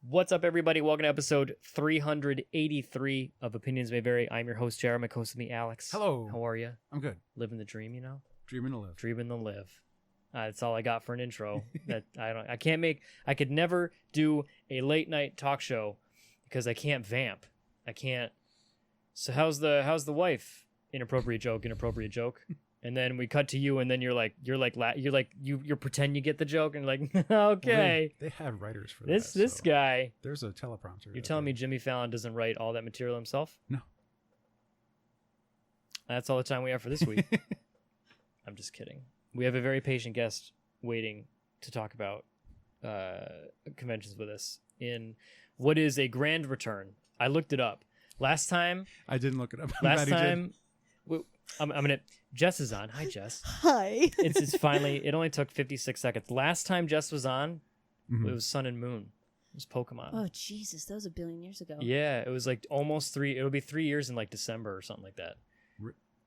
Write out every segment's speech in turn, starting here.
What's up, everybody? Welcome to episode 383 of Opinions May Vary. I'm your host, Jeremy. Co-host with me, Alex. Hello. How are you? I'm good. Living the dream, you know? Dreaming to live. Dreaming the live. That's all I got for an intro. That I could never do a late night talk show because I can't vamp. I can't. So how's the wife? Inappropriate joke. And then we cut to you, and then you pretend you get the joke, and like, okay. Well, they have writers for this so guy. There's a teleprompter. You're telling me Jimmy Fallon doesn't write all that material himself? No. That's all the time we have for this week. I'm just kidding. We have a very patient guest waiting to talk about conventions with us in what is a grand return. I looked it up. Last time. I didn't look it up. Last time. I'm gonna. Jess is on. Hi, Jess. Hi. It's finally. It only took 56 seconds. Last time Jess was on, it was Sun and Moon. It was Pokemon. Oh Jesus, that was a billion years ago. Yeah, it was like almost 3. It'll be 3 years in like December or something like that.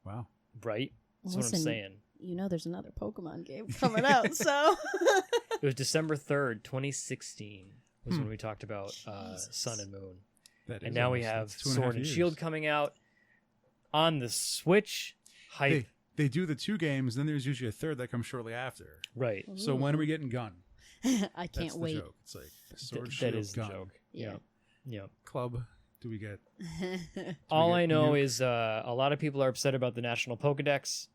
Wow. Right. That's what I'm Listen, saying. You know, there's another Pokemon game coming out, so. It was December 3rd, 2016 was when we talked about Sun and Moon. And now we have Sword and Shield coming out on the Switch. Hype. They do the 2 games, then there's usually a third that comes shortly after. Right. So when are we getting Gun? I can't That's wait. The joke. It's like Sword, Shield, that is Gun. the joke. Yeah. Yeah. Club. Do we get? All I know is a lot of people are upset about the National Pokedex.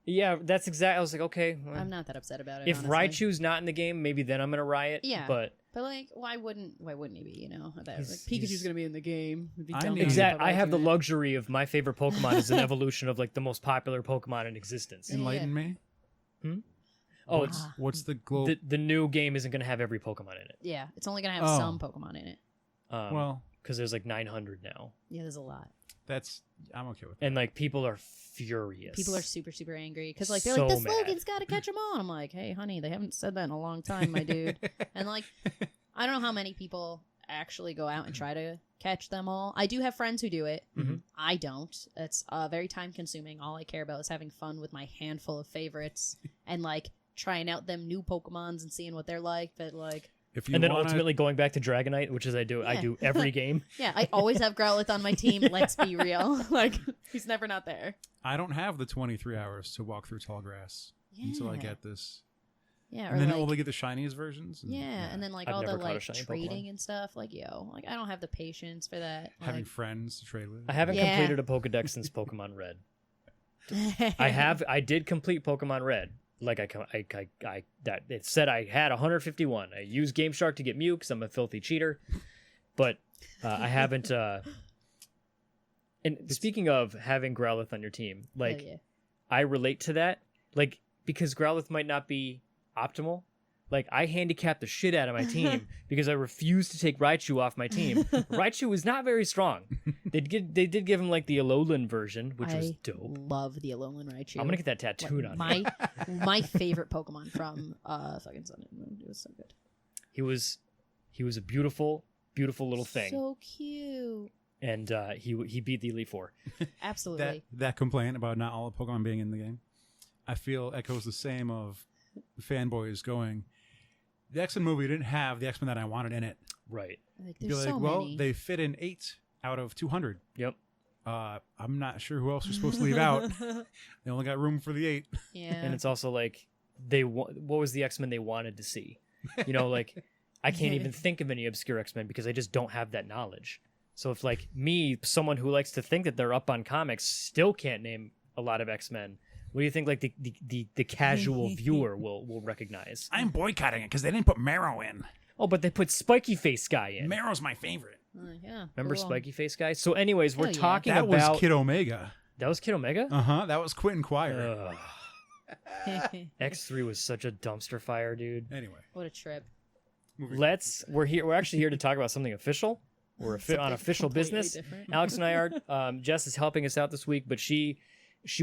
Yeah, that's exactly. I was like, okay. Well, I'm not that upset about it. If honestly. Raichu's not in the game, maybe then I'm gonna riot. Yeah. But like, why wouldn't he be? You know, like, Pikachu's gonna be in the game. It'd be dumb exactly. to I have the Raichu in it. luxury of my favorite Pokemon is an evolution of like the most popular Pokemon in existence. Enlighten me. Oh, what's the global? The new game isn't gonna have every Pokemon in it. Yeah, it's only gonna have some Pokemon in it. Well, because there's like 900 now. Yeah, there's a lot. I'm okay with that. And like people are furious. People are super, super angry because like they're So like, this mad. slogan's got to catch them all. And I'm like, hey, honey, they haven't said that in a long time, my dude. And like, I don't know how many people actually go out and try to catch them all. I do have friends who do it. Mm-hmm. I don't. It's very time consuming. All I care about is having fun with my handful of favorites and like trying out them new Pokemons and seeing what they're like. But like. And then ultimately going back to Dragonite, which is I do every game. Yeah, I always have Growlithe on my team. Let's be real. Like, he's never not there. I don't have the 23 hours to walk through tall grass until I get this. Yeah, and then only get the shiniest versions. And then like I've all the never caught a like shiny trading Pokemon. and stuff. Like, like I don't have the patience for that. Having Like, friends to trade with. I haven't completed a Pokedex since Pokemon Red. I did complete Pokemon Red. Like that it said I had 151. I used Game Shark to get Mew because I'm a filthy cheater, but I haven't. And speaking of having Growlithe on your team, like I relate to that, like because Growlithe might not be optimal. Like I handicapped the shit out of my team because I refused to take Raichu off my team. Raichu was not very strong. They did give him like the Alolan version, which was dope. Love the Alolan Raichu. I'm gonna get that tattooed on me. My favorite Pokemon from fucking Sun and Moon. It was so good. He was a beautiful, beautiful little thing. So cute. And he beat the Elite Four. Absolutely. That complaint about not all the Pokemon being in the game, I feel echoes the same of fanboys going, the X-Men movie didn't have the X-Men that I wanted in it. Right. Like, there's so well, many. they fit in 8 out of 200. Yep. I'm not sure who else you're supposed to leave out. They only got room for the 8. Yeah. And it's also like what was the X-Men they wanted to see? You know, like I can't even think of any obscure X-Men because I just don't have that knowledge. So if like me, someone who likes to think that they're up on comics, still can't name a lot of X-Men. What do you think? Like the casual viewer will recognize? I'm boycotting it because they didn't put Marrow in. Oh, but they put Spiky Face Guy in. Marrow's my favorite. Yeah. Remember cool. Spiky Face Guy? So, anyways, we're Hell yeah. talking That about was Kid Omega. That was Kid Omega. That was Quentin Quire. X3 was such a dumpster fire, dude. Anyway, What a trip. We're actually here to talk about something official. We're on official completely business. different. Alex and I are. Jess is helping us out this week, but she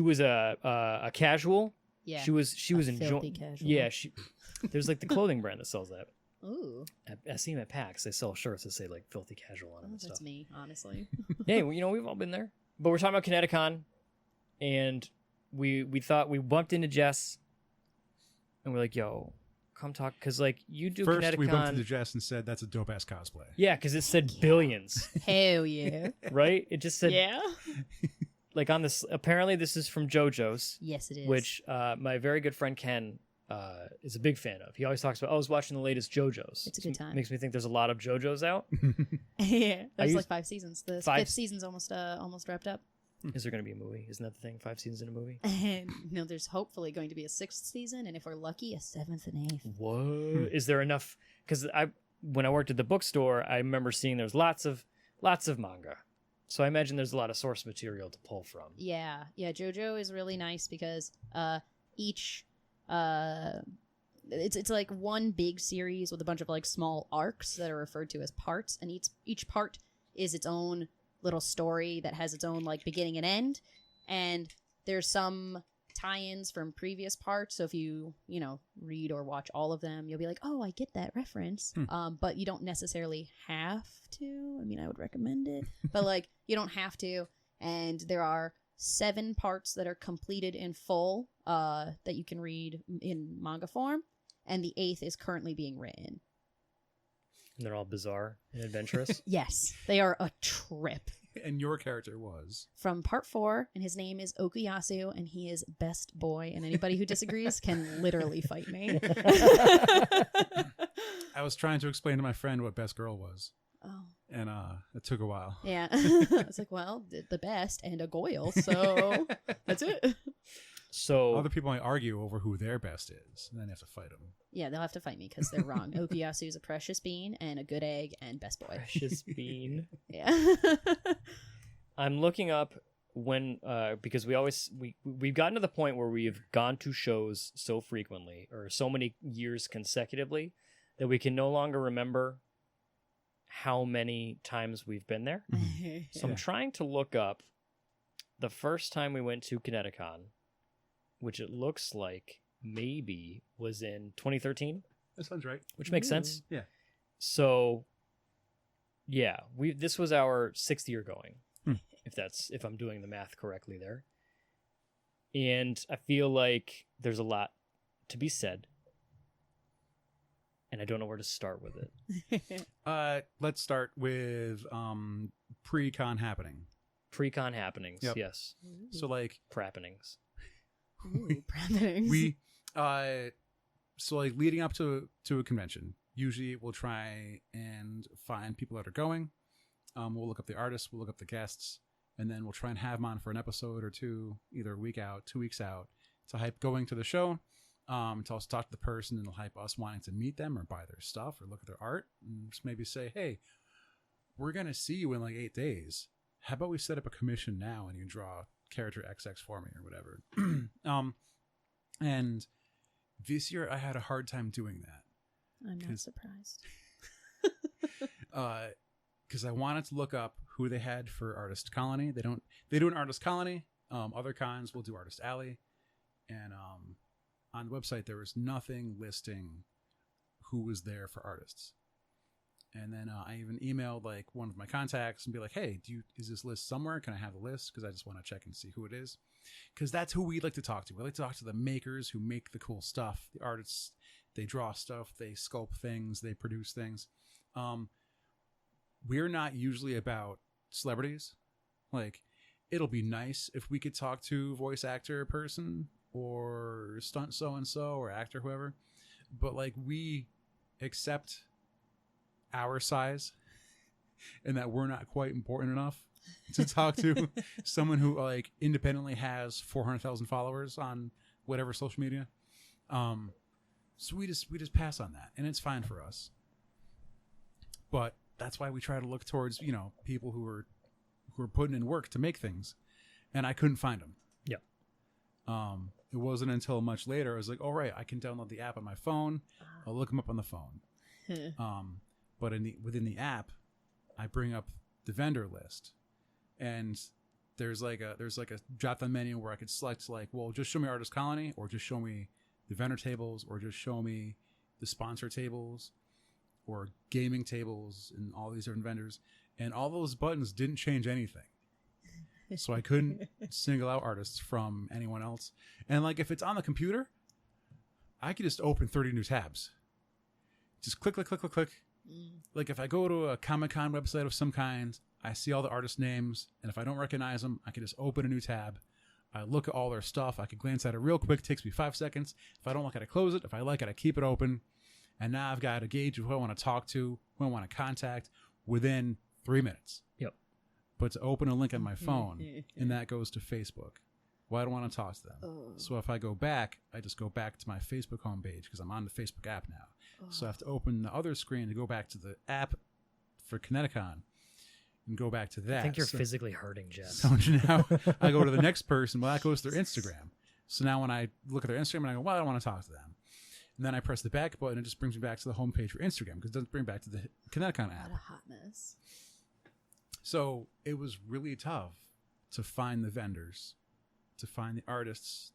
was a casual. Yeah. She was enjoying. filthy casual. Yeah, there's like the clothing brand that sells that. Ooh. I see them at PAX. They sell shirts that say like filthy casual on them and That's stuff. me, honestly. Yeah, well, we've all been there. But we're talking about ConnectiCon, and we thought we bumped into Jess, and we're like, "Yo, come talk, because like you do First, ConnectiCon. we bumped into Jess and said that's a dope ass cosplay. Yeah, because it said billions, Hell yeah. right? It just said Yeah. like on this. Apparently, this is from JoJo's, Yes, it is. which my very good friend Ken is a big fan of. He always talks about, I was watching the latest JoJo's. It's a good time. Makes me think there's a lot of JoJo's out. yeah, there's used- like 5 seasons. The 5 5th season's almost wrapped up. Is there going to be a movie? Isn't that the thing? 5 seasons in a movie? And no, there's hopefully going to be a 6th season, and if we're lucky, a 7th and 8th. What? Is there enough? Because when I worked at the bookstore, I remember seeing there's lots of manga. So I imagine there's a lot of source material to pull from. Yeah, JoJo is really nice because each it's like one big series with a bunch of like small arcs that are referred to as parts, and each part is its own little story that has its own like beginning and end, and there's some tie-ins from previous parts, so if you read or watch all of them, you'll be like, oh, I get that reference. But you don't necessarily have to. I mean, I would recommend it, but like you don't have to. And there are 7 parts that are completed in full that you can read in manga form, and the 8th is currently being written. And they're all bizarre and adventurous. Yes, they are a trip. And your character was From part 4, and his name is Okuyasu, and he is best boy, and anybody who disagrees can literally fight me. I was trying to explain to my friend what best girl was, Oh, and it took a while. yeah. I was like, well, the best and a Goyle, so that's it. So Other people might argue over who their best is, and then you have to fight them. Yeah, they'll have to fight me because they're wrong. Okuyasu is a precious bean and a good egg and best boy. precious bean. Yeah. I'm looking up when because we've gotten to the point where we've gone to shows so frequently or so many years consecutively that we can no longer remember how many times we've been there. So I'm trying to look up the first time we went to ConnectiCon, which it looks like maybe was in 2013, That sounds right. which makes sense. Yeah. So yeah, this was our 6th year going. If I'm doing the math correctly there. And I feel like there's a lot to be said. And I don't know where to start with it. Let's start with pre-con happening. Pre-con happenings, Yep. yes. So like Prappenings. Ooh, predators. we so like leading up to a convention, usually we'll try and find people that are going. We'll look up the artists, we'll look up the guests, and then we'll try and have them on for an episode or two, either a week out, 2 weeks out, to hype going to the show, to also talk to the person, and they'll hype us wanting to meet them or buy their stuff or look at their art, and just maybe say, hey, we're going to see you in like 8 days. How about we set up a commission now and you draw character XX for me or whatever. And this year I had a hard time doing that. I'm not surprised. Because I wanted to look up who they had for Artist Colony. They do an Artist Colony. Other cons will do Artist Alley. And on the website, there was nothing listing who was there for artists. And then I even emailed like one of my contacts and be like, hey, is this list somewhere? Can I have the list? Because I just want to check and see who it is. Because that's who we like to talk to. We like to talk to the makers who make the cool stuff. The artists, they draw stuff, they sculpt things, they produce things. We're not usually about celebrities. Like, it'll be nice if we could talk to voice actor person or stunt so-and-so or actor whoever. But like, we accept our size and that we're not quite important enough to talk to someone who like independently has 400,000 followers on whatever social media. So we just pass on that, and it's fine for us. But that's why we try to look towards, people who are putting in work to make things, and I couldn't find them. Yeah. It wasn't until much later I was like, all right, I can download the app on my phone. I'll look them up on the phone. But within the app, I bring up the vendor list, and there's like a drop down menu where I could select like, well, just show me Artist Colony, or just show me the vendor tables, or just show me the sponsor tables, or gaming tables, and all these different vendors. And all those buttons didn't change anything. So I couldn't single out artists from anyone else. And like, if it's on the computer, I could just open 30 new tabs. Just click, click, click, click, click. Like if I go to a Comic-Con website of some kind, I see all the artist names, and if I don't recognize them, I can just open a new tab. I look at all their stuff. I can glance at it real quick. It takes me 5 seconds. If I don't like it, I close it. If I like it, I keep it open. And now I've got a gauge of who I want to talk to, who I want to contact within 3 minutes. Yep. But to open a link on my phone, and that goes to Facebook. Well, I don't want to talk to them. Oh. So if I go back, I just go back to my Facebook homepage because I'm on the Facebook app now. So I have to open the other screen to go back to the app for ConnectiCon and go back to that. I think you're physically hurting, Jess. So now I go to the next person. Well, that goes to their Instagram. So now when I look at their Instagram, and I go, well, I don't want to talk to them. And then I press the back button, and it just brings me back to the homepage for Instagram because it doesn't bring back to the ConnectiCon app. What a hot mess. So it was really tough to find the vendors, to find the artists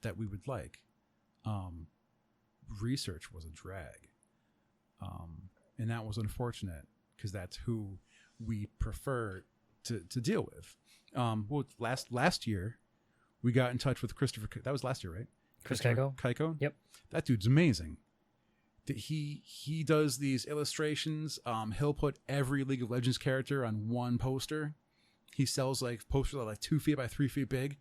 that we would like. Research was a drag. And that was unfortunate because that's who we prefer to deal with. Well, last year, we got in touch with Christopher. That was last year, right? Chris Keiko? Keiko? Yep. That dude's amazing. He does these illustrations. He'll put every League of Legends character on one poster. He sells like posters that are like 2 feet by 3 feet big.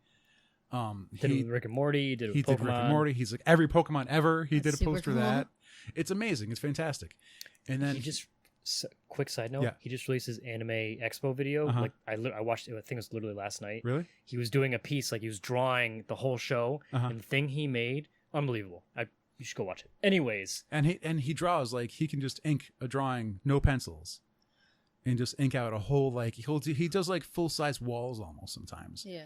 Did it with Rick and Morty. Did it with Pokemon. Did Rick and Morty. He's like every Pokemon ever. He That's did a poster super of that. cool. It's amazing. It's fantastic. And then He just quick side note. Yeah. He just released his anime expo video. Uh-huh. Like I watched it. I think it was literally last night. really, He was doing a piece, like he was drawing the whole show, Uh-huh. and the thing he made, unbelievable. You should go watch it. Anyways, and he draws like he can just ink a drawing, no pencils, and just ink out a whole like he does like full size walls almost sometimes. Yeah.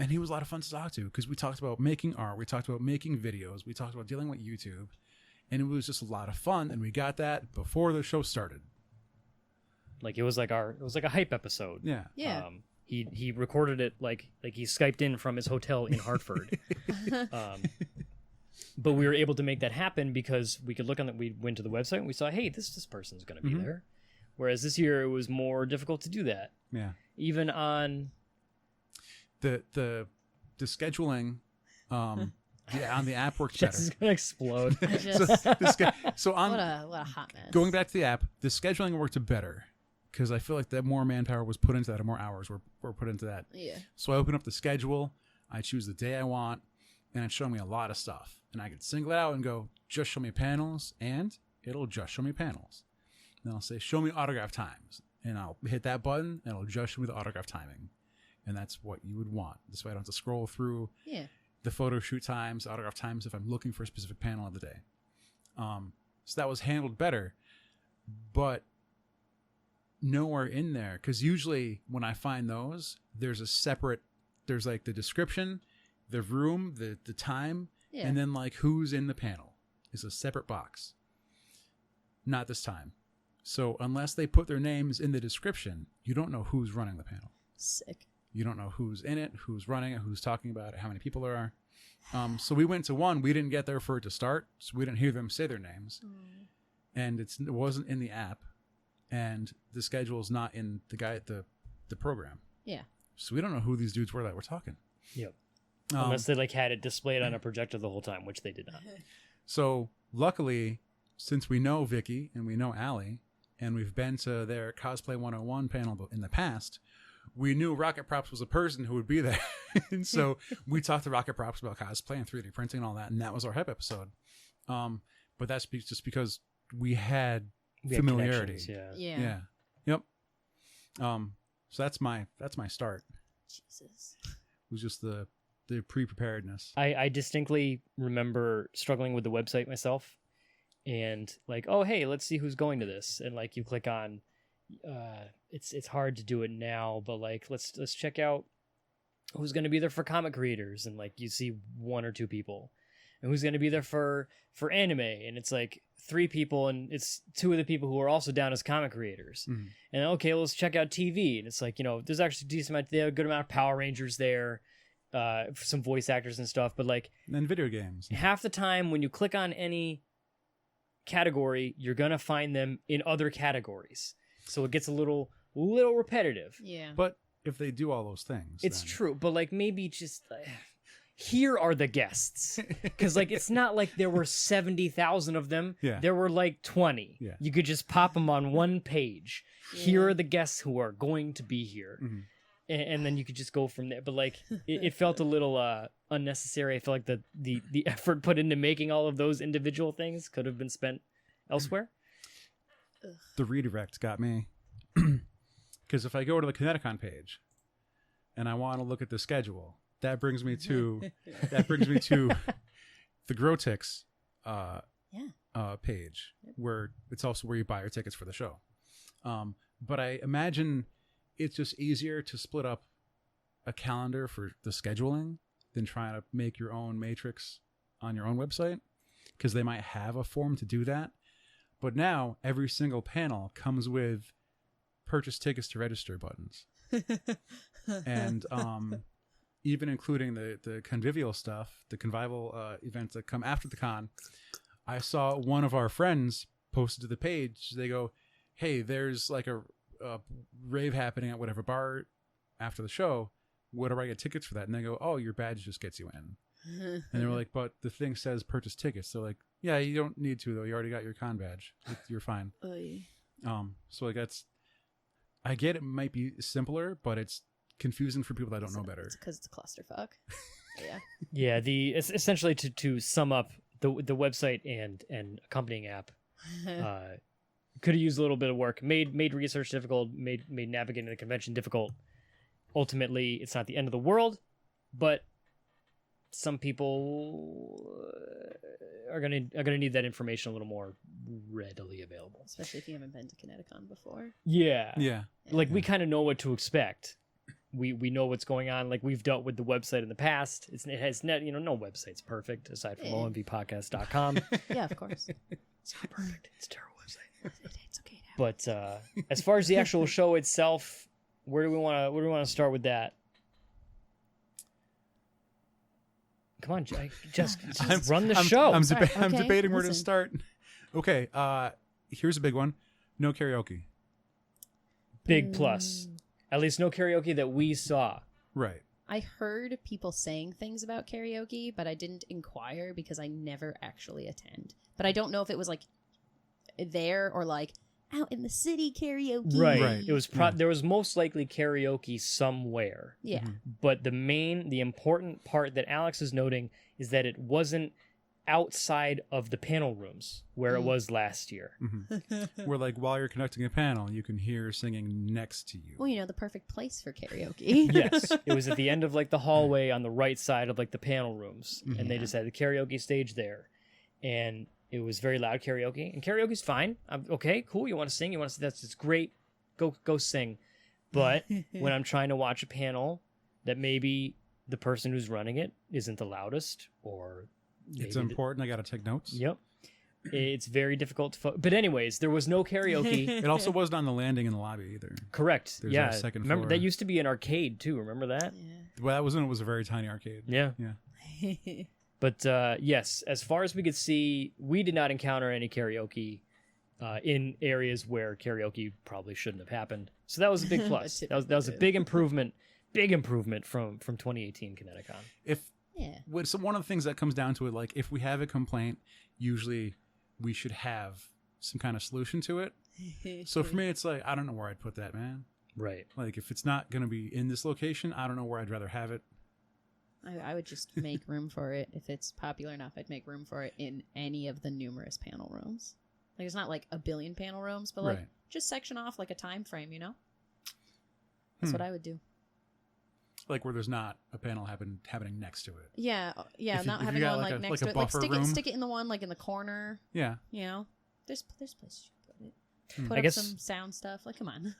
And he was a lot of fun to talk to because we talked about making art, we talked about making videos, we talked about dealing with YouTube, and it was just a lot of fun. And we got that before the show started. like it was like a hype episode. Yeah. Yeah. He recorded it like he Skyped in from his hotel in Hartford. But we were able to make that happen because we could look on that. We went to the website and we saw, hey, this person's going to be there. Whereas this year it was more difficult to do that. Yeah. Even on The scheduling on the app works Jess better. is going to explode. I just, So on what a hot mess. going back to the app, the scheduling worked better because I feel like that more manpower was put into that, or more hours were put into that. Yeah. So I open up the schedule, I choose the day I want, and it's showing me a lot of stuff. And I can single it out and go, just show me panels, and it'll just show me panels. Then I'll say, show me autograph times, and I'll hit that button, and it'll just show me the autograph timing. And that's what you would want. This way I don't have to scroll through Yeah. the photo shoot times, autograph times if I'm looking for a specific panel of the day. So that was handled better, but nowhere in there, because usually when I find those, there's like the description, the room, the time, Yeah. and then like who's in the panel is a separate box. Not this time. So unless they put their names in the description, you don't know who's running the panel. Sick. You don't know who's in it, who's running it, who's talking about it, how many people there are. So we went to one. We didn't get there for it to start, so we didn't hear them say their names. And it wasn't in the app, and the schedule is not in the program. Yeah. So we don't know who these dudes were that were talking. Yep. Unless they like had it displayed on a projector the whole time, which they did not. So luckily, since we know Vicky and we know Allie, and we've been to their Cosplay 101 panel in the past, we knew Rocket Props was a person who would be there. And so we talked to Rocket Props about cosplay and 3D printing and all that, and that was our hype episode. But that's just because we had familiarity. Yeah. Yeah. Yeah. Yep. So that's my start. Jesus. It was just the pre-preparedness. I distinctly remember struggling with the website myself, and like, oh hey, let's see who's going to this, and like you click on, it's hard to do it now, but like let's check out who's going to be there for comic creators, and like you see 1 or 2 people, and who's going to be there for anime, and it's like 3 people, and it's 2 of the people who are also down as comic creators. And okay, let's check out TV, and it's like, there's actually a good amount of Power Rangers there, some voice actors and stuff, but like, And video games. half the time when you click on any category, you're gonna find them in other categories, so it gets a little repetitive. Yeah. But if they do all those things, It's then- true, but like maybe just here are the guests. Because, like, it's not like there were 70,000 of them. Yeah. There were, like, 20. Yeah. You could just pop them on one page. Here are the guests who are going to be here. Mm-hmm. And then you could just go from there. But, like, it felt a little unnecessary. I feel like the effort put into making all of those individual things could have been spent elsewhere. The redirect got me. Because if I go to the ConnectiCon page and I want to look at the schedule, that brings me to the Grotix page, where it's also where you buy your tickets for the show. But I imagine it's just easier to split up a calendar for the scheduling than trying to make your own matrix on your own website, because they might have a form to do that. But now every single panel comes with purchase tickets to register buttons. And even including the convivial stuff, the convivial events that come after the con. I saw one of our friends posted to the page. They go, hey, there's like a rave happening at whatever bar after the show. What do I get tickets for that? And they go, oh, your badge just gets you in. And they were like, but the thing says purchase tickets. They're like, yeah, you don't need to, though. You already got your con badge. You're fine. So like I get it might be simpler, but it's confusing for people that don't know better. It's because it's a clusterfuck. Yeah. Yeah, essentially to sum up, the website and accompanying app could have used a little bit of work. Made research difficult, made navigating the convention difficult. Ultimately, it's not the end of the world, but some people are gonna need that information a little more readily available. Especially if you haven't been to ConnectiCon before. Yeah. Like we kind of know what to expect. We know what's going on. Like we've dealt with the website in the past. It has no website's perfect aside from omvpodcast.com. Yeah, of course. It's not perfect. It's a terrible website. It's okay. But as far as the actual show itself, where do we want to start with that? Come on, just run the show. I'm Okay, debating where to listen. start. Okay, here's a big one. No karaoke. Big plus. At least no karaoke that we saw. Right. I heard people saying things about karaoke, but I didn't inquire because I never actually attend. But I don't know if it was like there or like out in the city karaoke. Right. It was there was most likely karaoke somewhere. Yeah. Mm-hmm. But the important part that Alex is noting is that it wasn't outside of the panel rooms where it was last year. Mm-hmm. Where like while you're conducting a panel, you can hear singing next to you. Well, the perfect place for karaoke. Yes. It was at the end of like the hallway on the right side of like the panel rooms. Mm-hmm. And they just had the karaoke stage there. And it was very loud karaoke. And karaoke's fine. Okay, cool. You want to sing? That's just great. Go sing. But when I'm trying to watch a panel that maybe the person who's running it isn't the loudest, or It's important. I got to take notes. Yep. It's very difficult to but anyways, there was no karaoke. It also wasn't on the landing in the lobby either. Correct. There's yeah. a second Remember floor. that used to be an arcade too. Remember that? Well, that was when it was a very tiny arcade. Yeah. Yeah. But yes, as far as we could see, we did not encounter any karaoke in areas where karaoke probably shouldn't have happened. So that was a big plus. that was a big improvement. Big improvement from 2018 ConnectiCon. So one of the things that comes down to it, like if we have a complaint, usually we should have some kind of solution to it. So for me, it's like, I don't know where I'd put that, man. Right. Like if it's not going to be in this location, I don't know where I'd rather have it. I would just make room for it. If it's popular enough, I'd make room for it in any of the numerous panel rooms. Like it's not like a billion panel rooms, but like just section off like a time frame, That's what I would do. Like where there's not a panel happening next to it. Yeah, If not you having got one like next a to it. Like buffer room. stick it in the one like in the corner. Yeah. There's places you can put it. Put I up guess some sound stuff. Like, come on.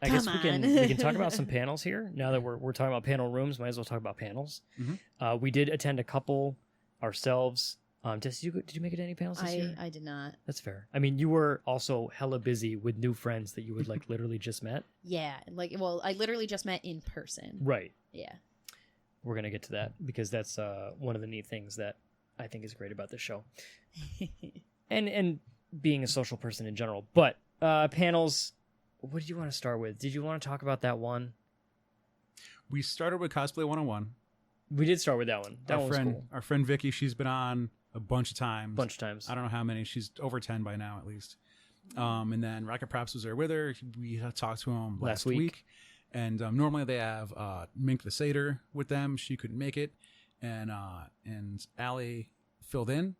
I guess we can talk about some panels here. Now that we're talking about panel rooms, might as well talk about panels. Mm-hmm. We did attend a couple ourselves. Jess, did you make it to any panels this year? I did not. That's fair. I mean, you were also hella busy with new friends that you would like literally just met. Yeah, I literally just met in person. Right. Yeah. We're gonna get to that because that's one of the neat things that I think is great about this show, and being a social person in general. But panels, what did you want to start with? Did you want to talk about that one? We started with Cosplay 101. We did start with that one. That one was cool. Our friend Vicky, she's been on a bunch of times. I don't know how many. She's over 10 by now, at least. And then Rocket Props was there with her. We talked to him last week. And normally they have Mink the Satyr with them. She couldn't make it. And Allie filled in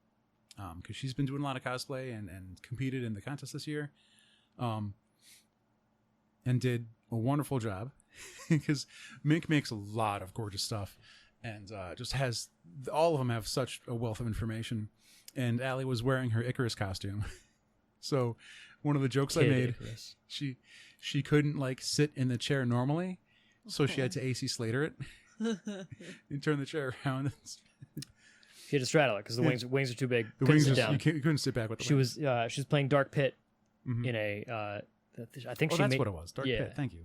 because she's been doing a lot of cosplay and competed in the contest this year. And did a wonderful job because Mink makes a lot of gorgeous stuff and just has, all of them have such a wealth of information. And Allie was wearing her Icarus costume. So one of the jokes I made, Icarus. She couldn't like sit in the chair normally. So she had to AC Slater it and turn the chair around. She had to straddle it because the wings are too big. The wings, you couldn't sit back with the wings. She was playing Dark Pit in a, I think that's what it was. Dark Pit. Thank you.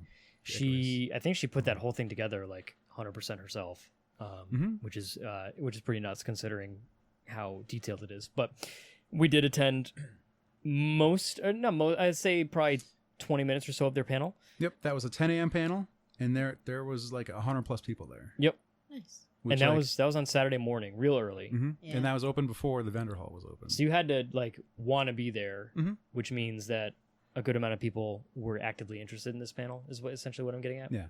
I think she put that whole thing together like 100% herself, which is pretty nuts considering how detailed it is. But we did attend I'd say probably 20 minutes or so of their panel. Yep, that was a 10 a.m. panel, and there was like 100+ people there. Yep. Nice. And that was on Saturday morning, real early. Yeah. And that was open before the vendor hall was open. So you had to like want to be there, which means that a good amount of people were actively interested in this panel is essentially what I'm getting at. Yeah.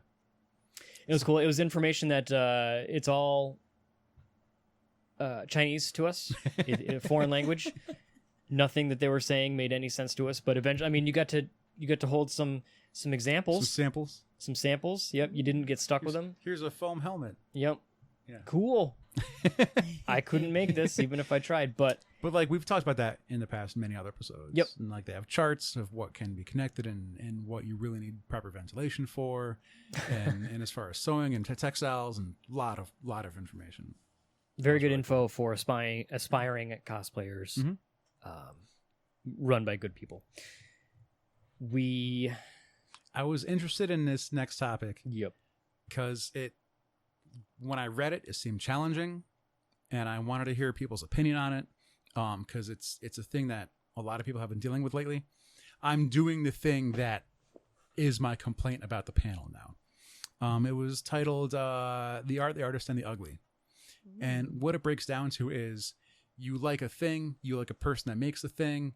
It was cool. It was information that it's all Chinese to us, a foreign language. Nothing that they were saying made any sense to us, but eventually, I mean, you got to hold some examples, some samples. Yep, you didn't get stuck with them. Here's a foam helmet. Yep. Yeah. Cool. I couldn't make this even if I tried, but like we've talked about that in the past in many other episodes. Yep. And like they have charts of what can be connected and what you really need proper ventilation for, and as far as sewing and textiles and lot of information. Very good info for aspiring cosplayers. Run by good people. I was interested in this next topic. Yep. Because when I read it seemed challenging, and I wanted to hear people's opinion on it. Because it's a thing that a lot of people have been dealing with lately. I'm doing the thing that is my complaint about the panel now. It was titled "The Art, the Artist, and the Ugly," and what it breaks down to is you like a thing, you like a person that makes the thing.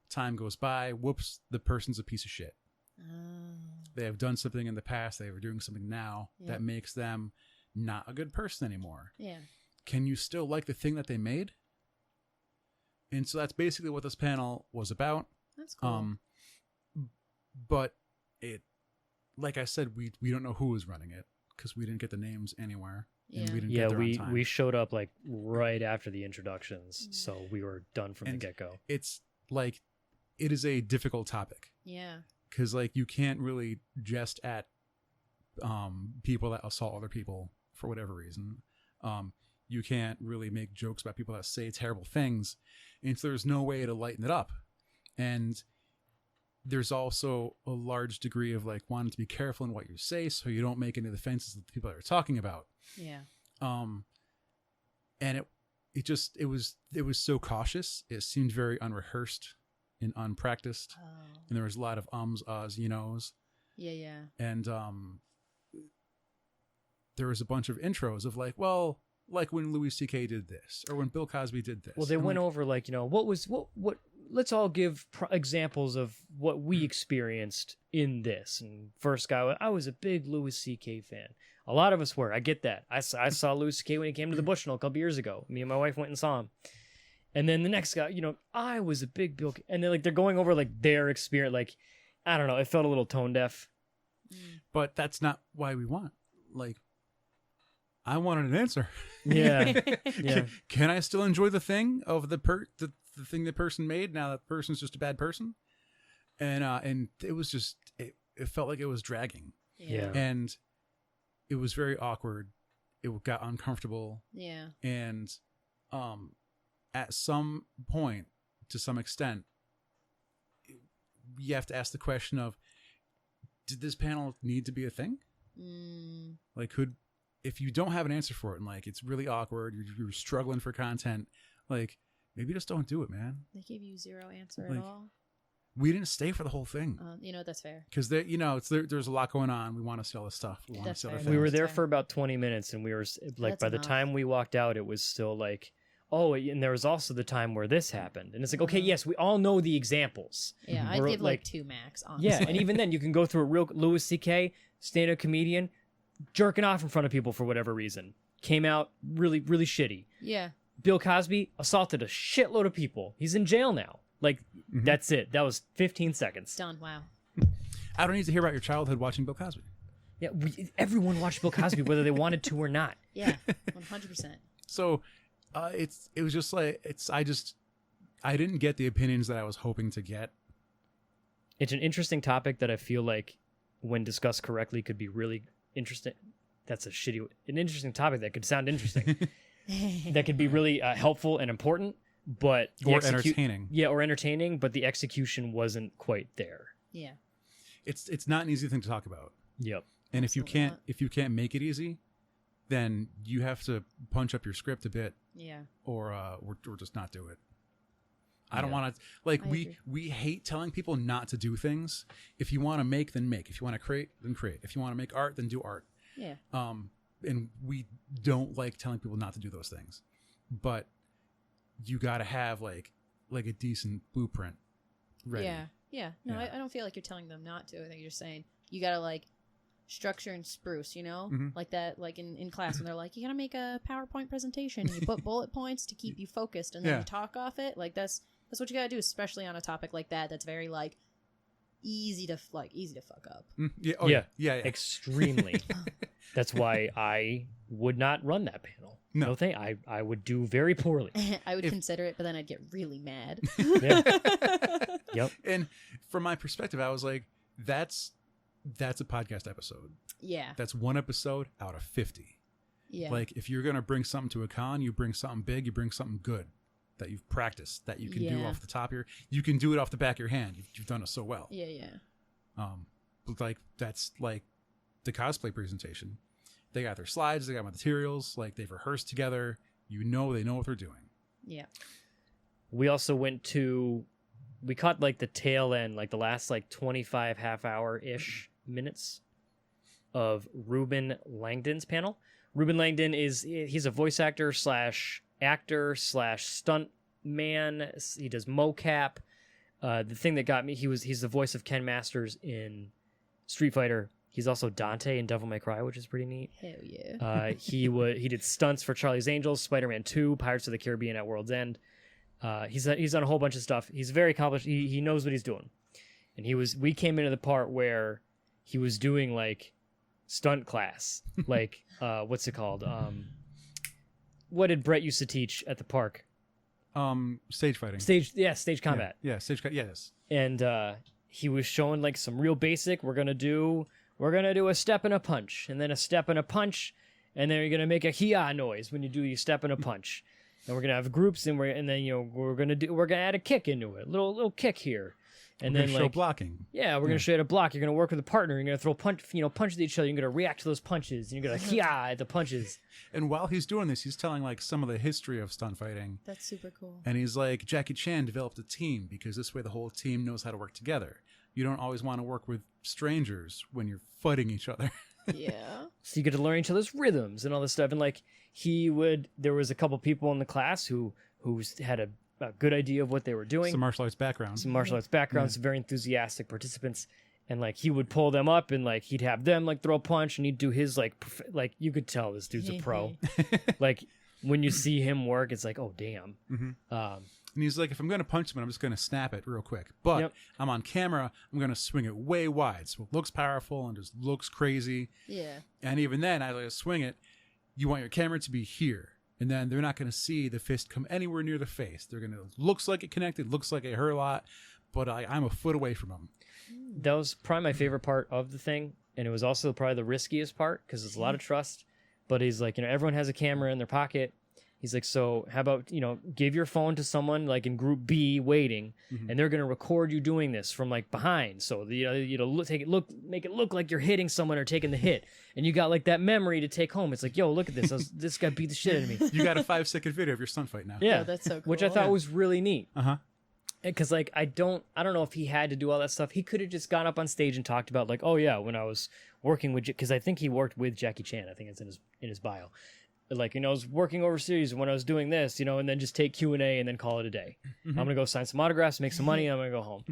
Time goes by, whoops, the person's a piece of shit. They have done something in the past, they are doing something now that makes them not a good person anymore. Yeah. Can you still like the thing that they made? And so that's basically what this panel was about. That's cool. But like I said, we don't know who was running it because we didn't get the names anywhere. Yeah. And we didn't get there on time. We showed up like right after the introductions, so we were done from the get-go. It's like it is a difficult topic. Yeah. Because like you can't really jest at people that assault other people for whatever reason. You can't really make jokes about people that say terrible things, and so there's no way to lighten it up. And there's also a large degree of like wanting to be careful in what you say so you don't make any offenses to the people that you're talking about. Yeah. And it was so cautious. It seemed very unrehearsed and unpracticed. And there was a lot of ums, uhs, you knows. Yeah, yeah. And there was a bunch of intros of like, well, like when Louis C.K. did this or when Bill Cosby did this. Well, they went over like, what let's all give examples of what we experienced in this. And first guy, I was a big Louis C.K. fan. A lot of us were. I get that. I saw Louis C.K. when he came to the Bushnell a couple years ago. Me and my wife went and saw him. And then the next guy, I was a big Bill. And then like they're going over like their experience. Like, I don't know. It felt a little tone deaf. But that's not why we want. Like, I wanted an answer. Yeah. Yeah. Can I still enjoy the thing of the thing the person made now that person's just a bad person? And it was just it felt like it was dragging. Yeah. And it was very awkward. It got uncomfortable. Yeah. And at some point, to some extent, you have to ask the question of, did this panel need to be a thing? Like, if you don't have an answer for it and like it's really awkward, you're struggling for content, like maybe just don't do it, man. They gave you zero answer like, at all. we didn't stay for the whole thing. That's fair. Because there's a lot going on. We want to see all this stuff. We want to That's see all the fair. things. We were there Fair. for about 20 minutes, and we were like, That's by the enough. time we walked out, it was still like, oh, and there was also the time where this happened, and it's like, okay, yes, we all know the examples. Yeah, I'd We're give like- 2 max, honestly. Yeah, and even then, you can go through a real Louis C.K. stand-up comedian jerking off in front of people for whatever reason. Came out really, really shitty. Yeah. Bill Cosby assaulted a shitload of people. He's in jail now. Like, that's it. That was 15 seconds. Done. Wow. I don't need to hear about your childhood watching Bill Cosby. Yeah, everyone watched Bill Cosby, whether they wanted to or not. Yeah, 100%. So it was just like I didn't get the opinions that I was hoping to get. It's an interesting topic that I feel like, when discussed correctly, could be really interesting. That's an interesting topic that could sound interesting. That could be really helpful and important, but Entertaining. Yeah, or entertaining, but the execution wasn't quite there. Yeah. It's not an easy thing to talk about. Yep. And if you Absolutely can't make it easy, then you have to punch up your script a bit, Yeah. or just not do it. I don't Yeah. want to like I agree. we hate telling people not to do things. If you want to make, then make. If you want to create, then create. If you want to make art, then do art. Yeah. And we don't like telling people not to do those things, but you got to have like a decent blueprint ready. Yeah. Yeah. No, Yeah. I don't feel like you're telling them not to. I think you're just saying you got to like structure and spruce, Mhm. like that, like in class when they're like, you got to make a PowerPoint presentation and you put bullet points to keep you focused and then Yeah. you talk off it. Like that's what you got to do, especially on a topic like that. That's very like easy to fuck up. Mm, yeah. Oh, Yeah. yeah. Yeah. Extremely. That's why I would not run that panel. No. thing. I would do very poorly. I would If- consider it, but then I'd get really mad. Yeah. Yep. And from my perspective, I was like, that's a podcast episode. Yeah. That's one episode out of 50. Yeah. Like, if you're going to bring something to a con, you bring something big, you bring something good that you've practiced, that you can do Yeah. off the top of you can do it off the back of your hand. You've done it so well. yeah. Yeah. But like, that's like the cosplay presentation. They got their slides, they got materials, like they've rehearsed together. They know what they're doing. Yeah. We also we caught like the tail end, like the last like 25 half hour ish minutes of Ruben Langdon's panel. Ruben Langdon he's a voice actor / actor / stunt man. He does mocap. The thing that got me, he's the voice of Ken Masters in Street Fighter. He's also Dante in Devil May Cry, which is pretty neat. Hell yeah. He did stunts for Charlie's Angels, Spider-Man 2, Pirates of the Caribbean at World's End. He's done a whole bunch of stuff. He's very accomplished. He knows what he's doing. And we came into the part where he was doing like stunt class, like what's it called? What did Brett used to teach at the park? Stage fighting. Stage combat. Yeah, yes. And he was showing like some real basic. We're gonna do a step and a punch, and then a step and a punch, and then you're gonna make a hiya noise when you do your step and a punch. And we're gonna have groups, and then we're gonna add a kick into it, little kick here, and We're then gonna show like blocking. yeah, we're gonna show you how to block. You're gonna work with a partner. You're gonna throw punch at each other. You're gonna react to those punches, and you're gonna hiya at the punches. And while he's doing this, he's telling like some of the history of stunt fighting. That's super cool. And he's like, Jackie Chan developed a team because this way the whole team knows how to work together. You don't always want to work with strangers when you're fighting each other. Yeah. So you get to learn each other's rhythms and all this stuff. And like there was a couple people in the class who had a good idea of what they were doing. Some martial arts background. Some martial arts backgrounds, some very enthusiastic participants. And like he would pull them up and like he'd have them like throw a punch and he'd do his like you could tell this dude's a pro. Like when you see him work, it's like, oh damn. And he's like, if I'm going to punch him, I'm just going to snap it real quick. But Yep. I'm on camera. I'm going to swing it way wide. So it looks powerful and just looks crazy. Yeah. And even then, I like swing it. You want your camera to be here. And then they're not going to see the fist come anywhere near the face. They're going to, looks like it connected, looks like it hurt a lot. But I'm a foot away from him. That was probably my favorite part of the thing. And it was also probably the riskiest part because it's a lot of trust. But he's like, everyone has a camera in their pocket. He's like, so how about, give your phone to someone like in group B waiting, and they're going to record you doing this from like behind. So, make it look like you're hitting someone or taking the hit. And you got like that memory to take home. It's like, yo, look at this. This guy beat the shit out of me. You got a 5-second video of your stunt fight now. Yeah. Oh, that's so cool. Which I thought Yeah. was really neat. Uh-huh. because like I don't know if he had to do all that stuff. He could have just gone up on stage and talked about like, oh yeah, when I was working with, because I think he worked with Jackie Chan. I think it's in his bio. Like, I was working overseas when I was doing this, and then just take Q&A and then call it a day. I'm gonna go sign some autographs, make some money, and I'm gonna go home.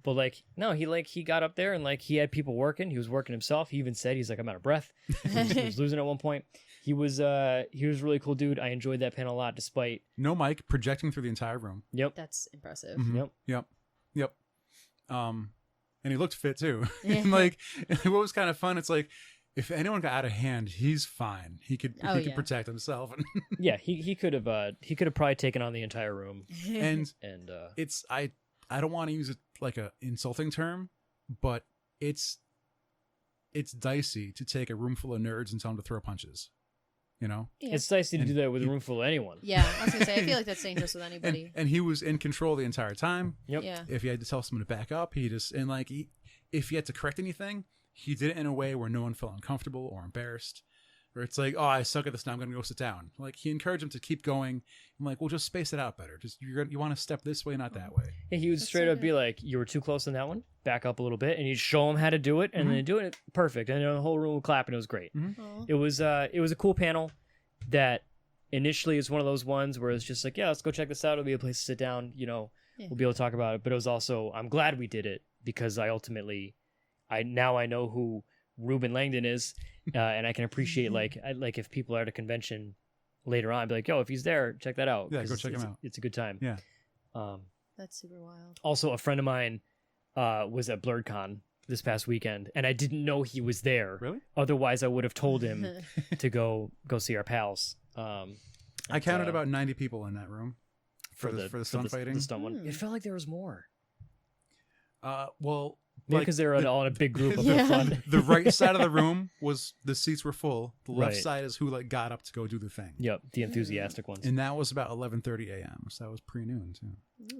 But like, no, he got up there and like he had people working. He was working himself. He even said he's like, I'm out of breath. He was losing at one point. He was a really cool dude. I enjoyed that panel a lot, despite no mic, projecting through the entire room. Yep. That's impressive. Mm-hmm. Yep. And he looked fit too. Yeah. And like, what was kind of fun, it's like, if anyone got out of hand, he's fine. He could protect himself. Yeah, he could have probably taken on the entire room. and And it's I don't want to use it like a insulting term, but it's dicey to take a room full of nerds and tell them to throw punches. Yeah. It's dicey to do that with a room full of anyone. Yeah, I was gonna say I feel like that's dangerous with anybody. And he was in control the entire time. Yep. Yeah. If he had to tell someone to back up, if he had to correct anything, he did it in a way where no one felt uncomfortable or embarrassed. Or it's like, oh, I suck at this now, I'm going to go sit down. Like, he encouraged him to keep going. I'm like, well, just space it out better. Just, you want to step this way, not that way. Yeah, he would That's straight so up be good. like, you were too close on that one. Back up a little bit. And he'd show him how to do it. And then do it perfect. And the whole room would clap and it was great. Aw. It was a cool panel that initially is one of those ones where it's just like, yeah, let's go check this out. It'll be a place to sit down. We'll be able to talk about it. But it was also, I'm glad we did it because I know who Ruben Langdon is, and I can appreciate like if people are at a convention later on, be like, yo, if he's there, check that out. Yeah, 'cause go check him out. It's a good time. Yeah. That's super wild. Also, a friend of mine was at BlurredCon this past weekend, and I didn't know he was there. Really? Otherwise, I would have told him to go see our pals. I counted about 90 people in that room for the stunt fighting. The stunt one. It felt like there was more. Well, Maybe because they were all in a big group up Yeah. in front. the right side of the room was the seats were full. The left Right. side is who got up to go do the thing. Yep, the enthusiastic ones. And that was about 11:30 a.m. So that was pre-noon too.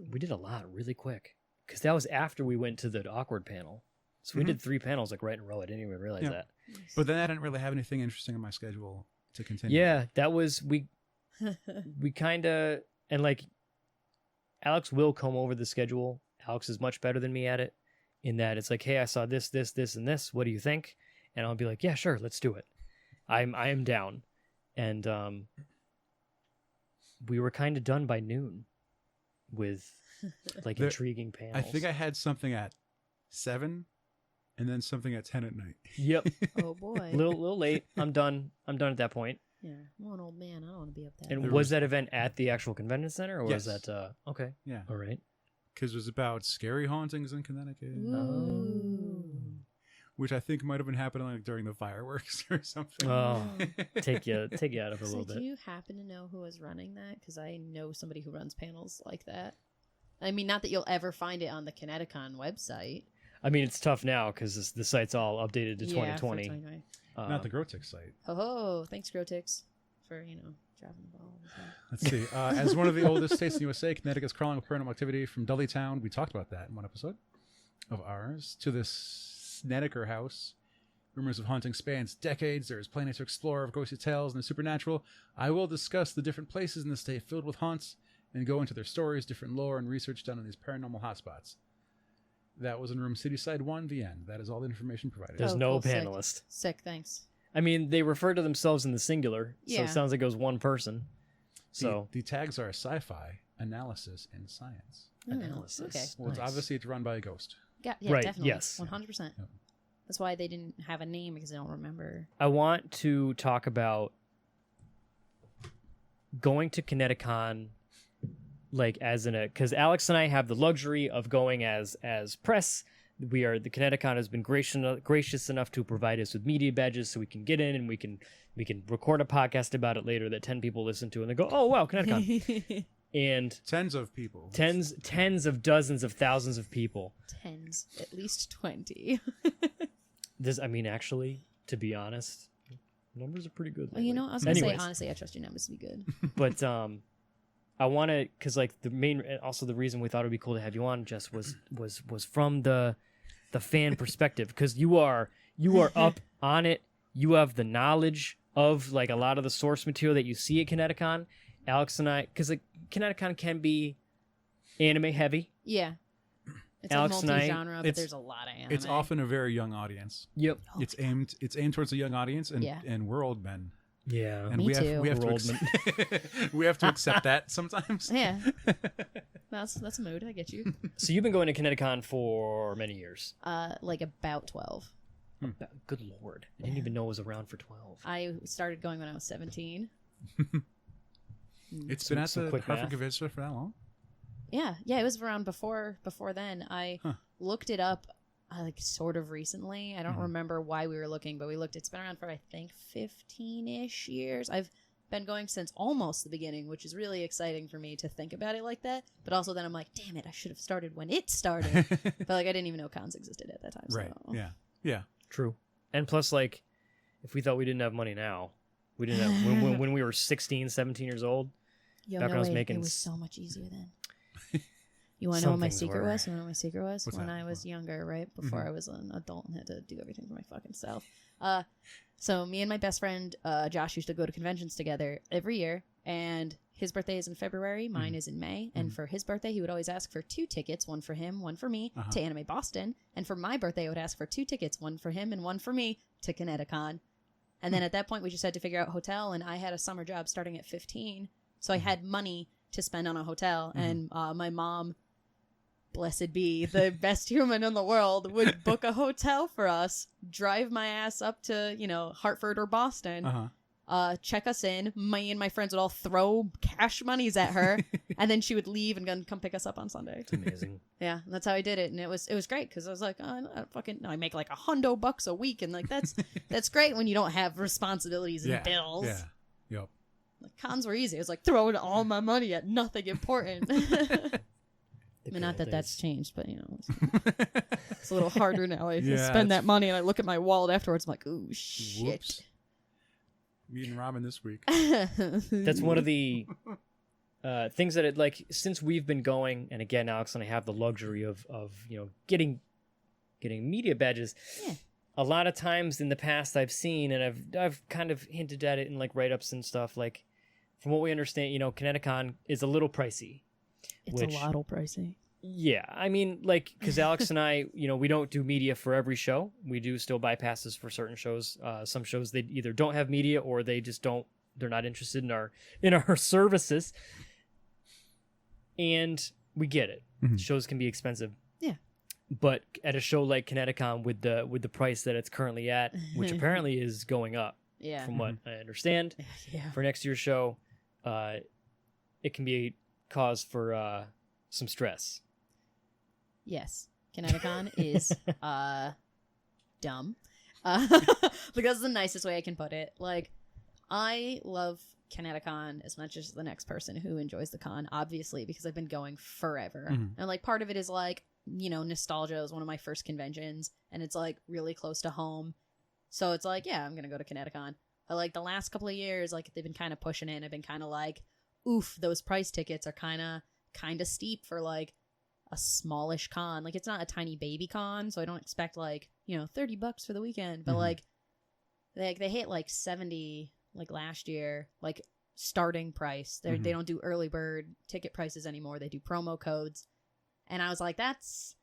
We did a lot really quick because that was after we went to the awkward panel. So we did 3 panels like right in a row. I didn't even realize Yeah. that. But then I didn't really have anything interesting in my schedule to continue. Yeah, that was we kind of, and like Alex will come over the schedule. Alex is much better than me at it in that it's like, hey, I saw this, and this. What do you think? And I'll be like, yeah, sure, let's do it. I am down. And we were kind of done by noon with like intriguing panels. I think I had something at 7 and then something at 10 at night. Yep. Oh boy. little late. I'm done at that point. Yeah, I'm an old man. I don't want to be up there. And There was was- that event at the actual convention center, or was Yes. that okay? Yeah. All right. Because it was about scary hauntings in Connecticut, Ooh. which I think might have been happening during the fireworks or something. Oh, take you out of a So little do bit. you happen to know who was running that? Because I know somebody who runs panels like that. I mean, not that you'll ever find it on the ConnectiCon website. I mean, it's tough now because the site's all updated to Yeah, for 2020. 2020. Not the Grotix site. Oh, thanks, Grotix, for dropping the ball. Let's see. As one of the oldest states in the USA, Connecticut's crawling with paranormal activity from Dudleytown. We talked about that in one episode of ours. To this Snedeker house. Rumors of haunting spans decades. There is plenty to explore of ghostly tales and the supernatural. I will discuss the different places in the state filled with haunts and go into their stories, different lore, and research done on these paranormal hotspots. That was in room Cityside 1, the end. That is all the information provided. There's Oh, no cool, sick. panelist. Sick, thanks. I mean, they refer to themselves in the singular, so Yeah. it sounds like it was one person. So The tags are sci-fi, analysis, and science. analysis. Okay. Well, Nice. obviously it's run by a ghost. Yeah, Right, definitely. yes. 100%. Yep. That's why they didn't have a name, because I don't remember. I want to talk about going to ConnectiCon, like because Alex and I have the luxury of going as press. The ConnectiCon has been gracious enough to provide us with media badges, so we can get in and we can record a podcast about it later that 10 people listen to, and they go, oh wow, ConnectiCon, and Tens of people. tens of dozens of thousands of people. Tens, at least 20. Actually, to be honest, numbers are pretty good. Well, lately. I was going to say, Anyways. honestly, I trust your numbers to be good. But I want to, because like the main, also the reason we thought it would be cool to have you on, Jess, was from the fan perspective, because you are up on it. You have the knowledge of like a lot of the source material that you see at ConnectiCon. Alex and I, because like ConnectiCon can be anime heavy, Yeah. It's Alex a and I- multi-genre, but it's- there's a lot of anime. It's often a very young audience. Yep. Oh It's my God. aimed towards a young audience, and Yeah. and we're old men, Yeah. and Me we have too. we have to We're old accept, we have to accept that sometimes. Yeah. That's a mood. I get you. So you've been going to ConnectiCon for many years. Like about 12. Good lord. I didn't even know it was around for 12. I started going when I was 17. It's been at Some the quick Hartford math. Convention for that long. Yeah, it was around before then. I looked it up like sort of recently. I don't Mhm. remember why we were looking, but we looked. It's been around for I think 15-ish years. I've been going since almost the beginning, which is really exciting for me to think about it like that. But also then I'm like, damn it, I should have started when it started. But like I didn't even know cons existed at that time. Right. So. Yeah. True. And plus, like, if we thought we didn't have money now, we didn't have when we were 16, 17 years old. Yo, Back no when I was way. making It was s- so much easier then. You want to know Some what my things secret were. was? You want to know what my secret was? What's When that? I was younger, right? Before I was an adult and had to do everything for my fucking self. So me and my best friend, Josh, used to go to conventions together every year. And his birthday is in February. Mine is in May. And for his birthday, he would always ask for 2 tickets, one for him, one for me, to Anime Boston. And for my birthday, I would ask for 2 tickets, one for him and one for me, to ConnectiCon. And then at that point, we just had to figure out hotel. And I had a summer job starting at 15. So I had money to spend on a hotel. And my mom, blessed be, the best human in the world, would book a hotel for us, drive my ass up to, Hartford or Boston, check us in. Me and my friends would all throw cash monies at her, and then she would leave and come pick us up on Sunday. It's amazing. Yeah, that's how I did it, and it was great because I was like, I make like $100 a week, and like that's great when you don't have responsibilities and bills. Yeah. Yep. Like, cons were easy. It was like throwing all my money at nothing important. I mean, not that that's changed, but it's a little harder now. I Yeah, spend it's- that money and I look at my wallet afterwards. I'm like, ooh, shit. Whoops. Meeting Robin this week. That's one of the things that it, like, since we've been going, and again, Alex and I have the luxury of getting media badges. Yeah. A lot of times in the past I've seen, and I've kind of hinted at it in like write-ups and stuff, like, from what we understand, ConnectiCon is a little pricey. It's a lot pricey. Yeah, I mean, like, because Alex and I, we don't do media for every show. We do still buy passes for certain shows. Some shows they either don't have media or they just don't. They're not interested in our services, and we get it. Mhm. Shows can be expensive. Yeah. But at a show like ConnectiCon, with the price that it's currently at, which apparently is going up, Yeah. from what I understand, Yeah. for next year's show, it can be a cause for some stress. Yes. ConnectiCon is dumb. Because it's the nicest way I can put it. Like, I love ConnectiCon as much as the next person who enjoys the con, obviously, because I've been going forever. Mhm. And like part of it is like, nostalgia is one of my first conventions, and it's like really close to home. So it's like, yeah, I'm gonna go to ConnectiCon. But like the last couple of years, like they've been kind of pushing it. I've been kind of like, oof, those price tickets are kind of steep for like a smallish con. Like, it's not a tiny baby con, so I don't expect like, $30 for the weekend. But Mhm. like they hit like 70 like last year, like starting price. They don't do early bird ticket prices anymore. They do promo codes. And I was like, that's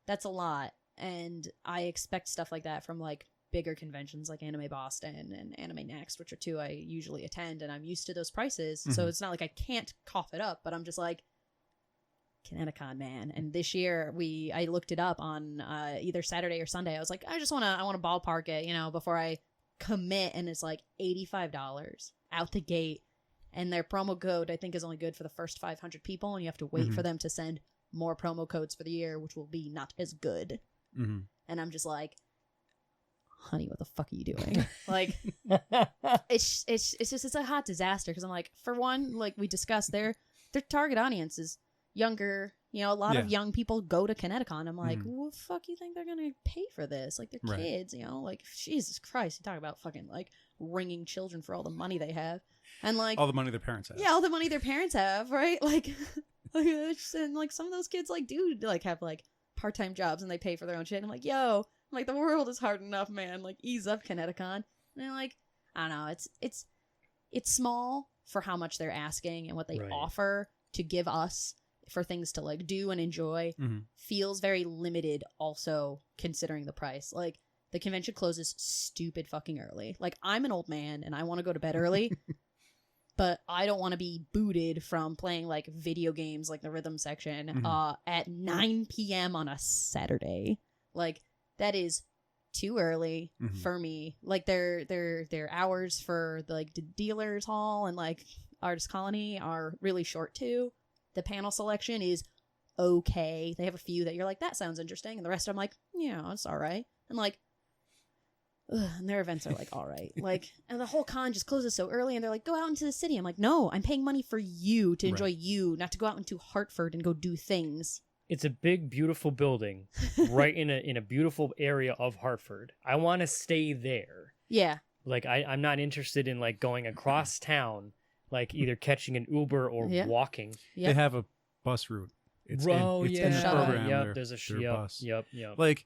a lot. And I expect stuff like that from like bigger conventions like Anime Boston and Anime Next, which are 2 I usually attend, and I'm used to those prices. So it's not like I can't cough it up, but I'm just like, ConnectiCon, man. And this year I looked it up on either Saturday or Sunday. I was like, I want to ballpark it, before I commit, and it's like $85 out the gate. And their promo code, I think, is only good for the first 500 people, and you have to wait for them to send more promo codes for the year, which will be not as good. Mm-hmm. And I'm just like, honey, what the fuck are you doing? Like, it's a hot disaster, because I'm like, for one, like we discussed, their target audience is younger. A lot of young people go to ConnectiCon. I'm like, what the fuck you think they're gonna pay for this? Like, they're kids, like, Jesus Christ, you talk about fucking like ringing children for all the money they have, and like all the money their parents have. Yeah, all the money their parents have, right? Like, and like some of those kids like do like have like part-time jobs and they pay for their own shit. I'm like, yo, I'm like, the world is hard enough, man. Like, ease up, ConnectiCon. And they're like, I don't know, it's small for how much they're asking and what they offer to give us. for things to like do and enjoy feels very limited also considering the price. Like the convention closes stupid fucking early. Like I'm an old man and I want to go to bed early. But I don't want to be booted from playing like video games like the rhythm section at 9 p.m. on a Saturday. Like that is too early for me. Like their hours for the, like the dealers hall and like artist colony are really short too. The panel selection is okay. They have a few that you're like, that sounds interesting, and the rest I'm like, yeah, it's all right. And like, and their events are like all right. Like, and the whole con just closes so early, and they're like, go out into the city. I'm like, no, I'm paying money for you to enjoy you, not to go out into Hartford and go do things. It's a big, beautiful building right in a beautiful area of Hartford. I want to stay there. Yeah. Like, I'm not interested in, like, going across town, like, either catching an Uber or walking. Yep. They have a bus route. It's in the program. Yep, there's a bus. Yep. Like,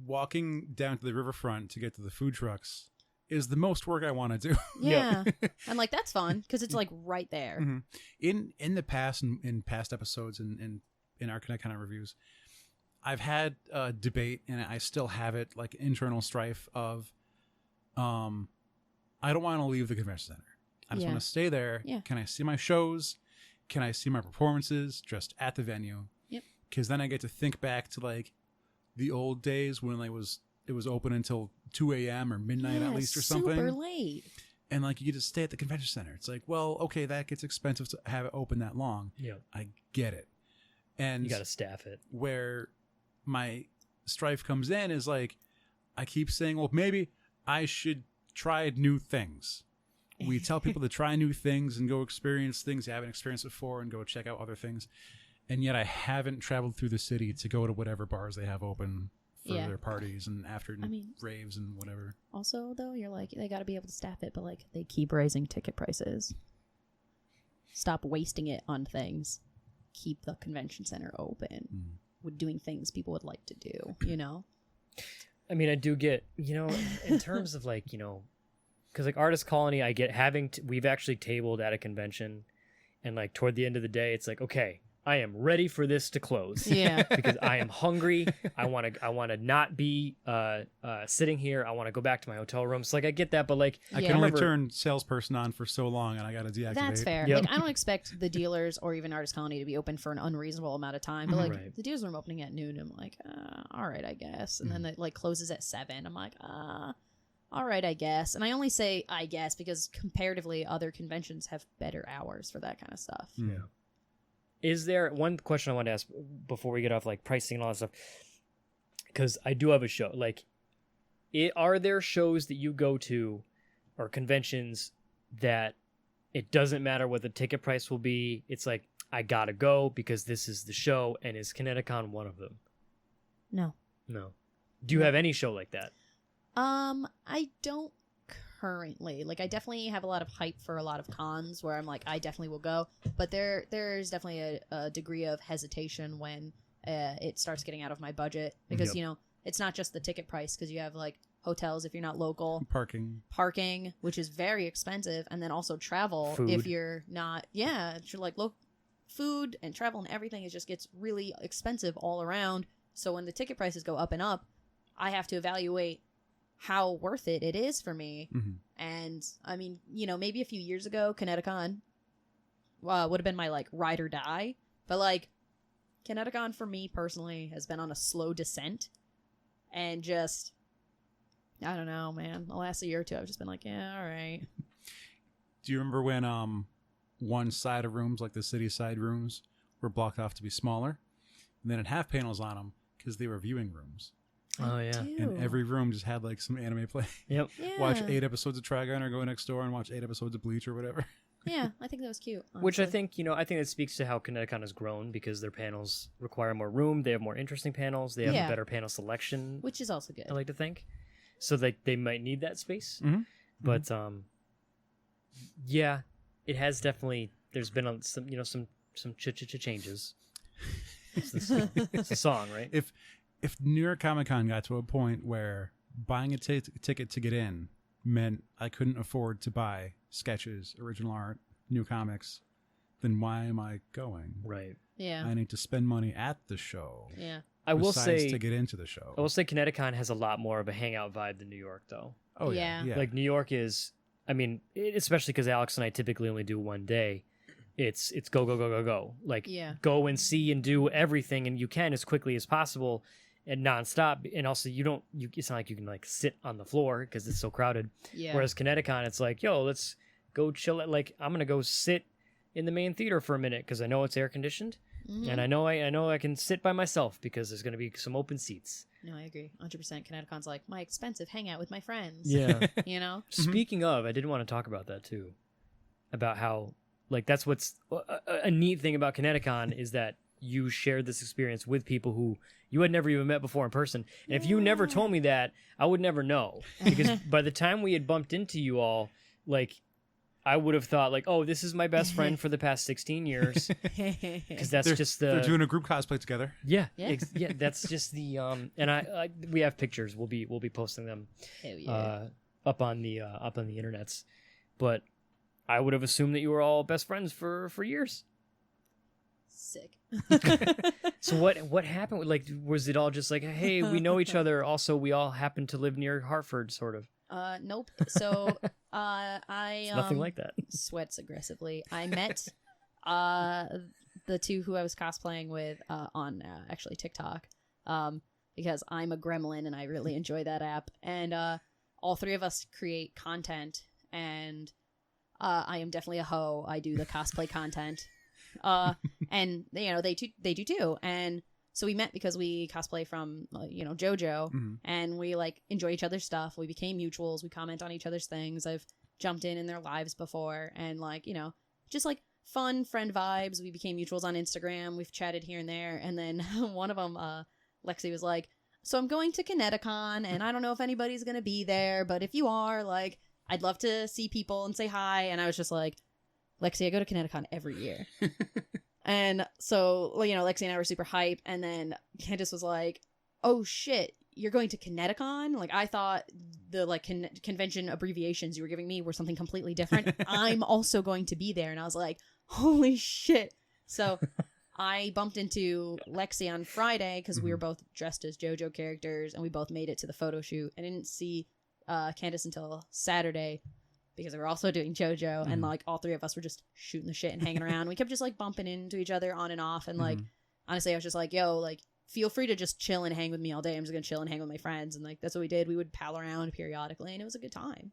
walking down to the riverfront to get to the food trucks is the most work I want to do. Yeah. I'm like, that's fun, because it's, like, right there. In the past, in past episodes, and in our ConnectCon reviews, I've had a debate, and I still have it, like internal strife of, I don't want to leave the convention center. I just want to stay there. Yeah. Can I see my shows? Can I see my performances just at the venue? Yep. Because then I get to think back to like the old days when it was open until 2 a.m. or midnight at least or something. Super late. And like you get to stay at the convention center. It's like, well, okay, that gets expensive to have it open that long. Yeah. I get it. And you got to staff it. Where my strife comes in is like, I keep saying, well, maybe I should try new things. We tell people to try new things and go experience things they haven't experienced before and go check out other things. And yet I haven't traveled through the city to go to whatever bars they have open for their parties and after raves and whatever. Also, though, you're like, they got to be able to staff it, but like they keep raising ticket prices. Stop wasting it on things. Keep the convention center open with doing things people would like to do, you know? I mean, I do get, you know, in terms of like, you know, because like Artist Colony, I get we've actually tabled at a convention, and like toward the end of the day, it's like, okay, I am ready for this to close. Yeah. Because I am hungry. I want to not be sitting here. I want to go back to my hotel room. So like I get that, but like I can only turn salesperson on for so long, and I got to deactivate. That's fair. Yep. Like I don't expect the dealers or even Artist Colony to be open for an unreasonable amount of time. But like the dealers room opening at noon, I'm like, all right, I guess. And then it like closes at 7. I'm like, all right, I guess. And I only say I guess because comparatively other conventions have better hours for that kind of stuff. Yeah. Is there one question I want to ask before we get off like pricing and all that stuff? Because I do have a show. Like, are there shows that you go to or conventions that it doesn't matter what the ticket price will be? It's like, I gotta go because this is the show, and is ConnectiCon one of them? No. Do you have any show like that? I don't currently. Like, I definitely have a lot of hype for a lot of cons where I'm like, I definitely will go. But there's definitely a degree of hesitation when it starts getting out of my budget because, you know, it's not just the ticket price because you have like hotels if you're not local. Parking, which is very expensive. And then also travel if you're not. Yeah, it's like food and travel and everything. It just gets really expensive all around. So when the ticket prices go up and up, I have to evaluate how worth it is for me. And I mean, you know, maybe a few years ago ConnectiCon would have been my like ride or die, but like ConnectiCon for me personally has been on a slow descent, and just I don't know, man, the last year or two I've just been like, yeah, all right. Do you remember when one side of rooms, like the city side rooms, were blocked off to be smaller, and then it had panels on them because they were viewing rooms? Oh yeah. And every room just had like some anime play. Yep. Yeah. Watch 8 episodes of Trigun or go next door and watch 8 episodes of Bleach or whatever. Yeah, I think that was cute. Honestly. Which I think, you know, I think that speaks to how ConnectiCon has grown because their panels require more room. They have more interesting panels. They have a better panel selection. Which is also good. I like to think. So they might need that space. But yeah, it has definitely, there's been some, you know, some changes. It's a song, right? If New York Comic Con got to a point where buying a ticket to get in meant I couldn't afford to buy sketches, original art, new comics, then why am I going? Right. Yeah. I need to spend money at the show. Yeah. I will besides say to get into the show. I will say ConnectiCon has a lot more of a hangout vibe than New York, though. Oh yeah. Yeah. Like New York is, I mean, especially because Alex and I typically only do one day. It's go go go go go. Like Yeah. go and see and do everything, and you can as quickly as possible and nonstop. And also, it's not like you can like sit on the floor because it's so crowded. Yeah. Whereas ConnectiCon, it's like, yo, let's go chill. Like I'm gonna go sit in the main theater for a minute because I know it's air conditioned. Mhm. And I know I can sit by myself because there's going to be some open seats. No, I agree. 100%. ConnectiCon's like my expensive hangout with my friends. Yeah. You know? Speaking of, I did want to talk about that too. About how, like, that's what's a neat thing about ConnectiCon is that you shared this experience with people who you had never even met before in person. And if you never told me that, I would never know. Because by the time we had bumped into you all, like, I would have thought like, oh, this is my best friend for the past 16 years, because that's just They're doing a group cosplay together. yeah, Yeah. yeah. That's just the and I we have pictures. We'll be posting them Hell yeah. up on the internets. But I would have assumed that you were all best friends for years. Sick. So what happened? Like, was it all just like, hey, we know each other? Also, we all happen to live near Hartford, sort of. Nope. So I It's nothing like that. sweats aggressively. I met the two who I was cosplaying with on actually TikTok because I'm a gremlin and I really enjoy that app. And all three of us create content, and I am definitely a hoe. I do the cosplay content, and you know they do too. And so we met because we cosplay from JoJo, and we like enjoy each other's stuff. We became mutuals. We comment on each other's things. I've jumped in their lives before, and like just like fun friend vibes. We became mutuals on Instagram. We've chatted here and there, and then one of them, Lexi, was like, "So I'm going to ConnectiCon, and I don't know if anybody's gonna be there, but if you are, like, I'd love to see people and say hi." And I was just like, "Lexi, I go to ConnectiCon every year." And so, Lexi and I were super hype. And then Candace was like, "Oh shit, you're going to ConnectiCon?" Like, I thought the like convention abbreviations you were giving me were something completely different. I'm also going to be there. And I was like, holy shit. So I bumped into Lexi on Friday because we were both dressed as JoJo characters, and we both made it to the photo shoot. I didn't see Candace until Saturday, because we were also doing JoJo, and like all three of us were just shooting the shit and hanging around. We kept just like bumping into each other on and off, and like honestly, I was just like, "Yo, like, feel free to just chill and hang with me all day. I'm just gonna chill and hang with my friends." And like that's what we did. We would pal around periodically, and it was a good time.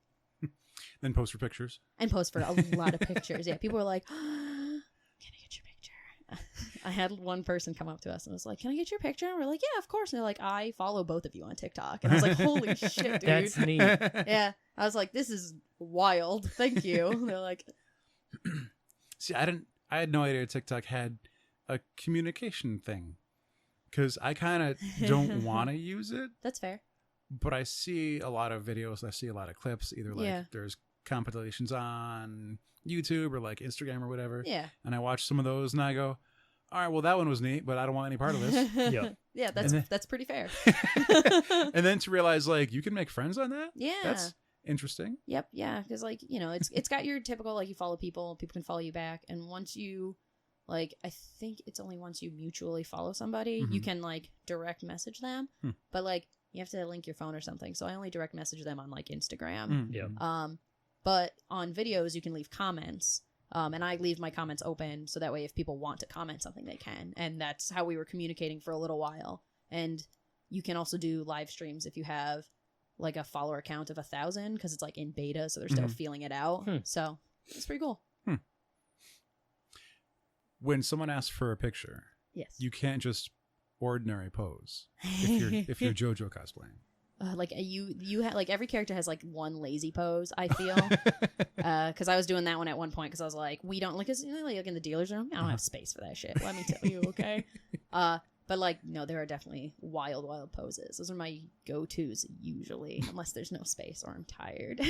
Then post for pictures. And post for a lot of pictures. Yeah, people were like, "Can I get your picture?" I had one person come up to us and was like, "Can I get your picture?" And we're like, "Yeah, of course." And they're like, "I follow both of you on TikTok." And I was like, "Holy shit, dude!" That's neat. Yeah, I was like, "This is wild. Thank you." They're like, See, I had no idea TikTok had a communication thing, because I kind of don't want to use it, "That's fair." but I see a lot of videos. I see a lot of clips. Either like Yeah. there's compilations on YouTube or like Instagram or whatever. Yeah. And I watch some of those and I go, all right, well, that one was neat, but I don't want any part of this. Yeah. Yeah, that's pretty fair. And then to realize, like, you can make friends on that? Yeah. That's interesting. Yep, yeah, because like it's got your typical like you follow people can follow you back, and once you like I think it's only once you mutually follow somebody you can like direct message them, but like you have to link your phone or something. So I only direct message them on like Instagram. Yeah. But on videos you can leave comments. And I leave my comments open so that way if people want to comment something they can, and that's how we were communicating for a little while. And you can also do live streams if you have like a follower count of 1,000, because it's like in beta, so they're still feeling it out. So it's pretty cool. When someone asks for a picture, Yes. you can't just ordinary pose if you're JoJo cosplaying. Like you have like every character has like one lazy pose, I feel. Because I was doing that one at one point because I was like, we don't like, like in the dealer's room, I don't have space for that shit. Let me tell you, okay. But like no, there are definitely wild poses. Those are my go-tos usually, unless there's no space or I'm tired.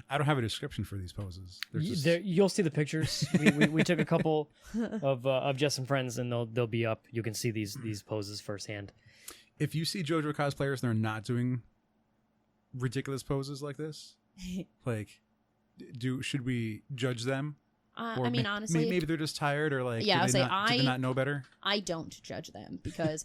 I don't have a description for these poses. They're just... You'll see the pictures. We took a couple of Jess and friends, and they'll be up. You can see these poses firsthand. If you see JoJo cosplayers and they're not doing ridiculous poses like this, like, should we judge them? I mean, honestly, maybe they're just tired, or like, yeah, do they not know better? I don't judge them because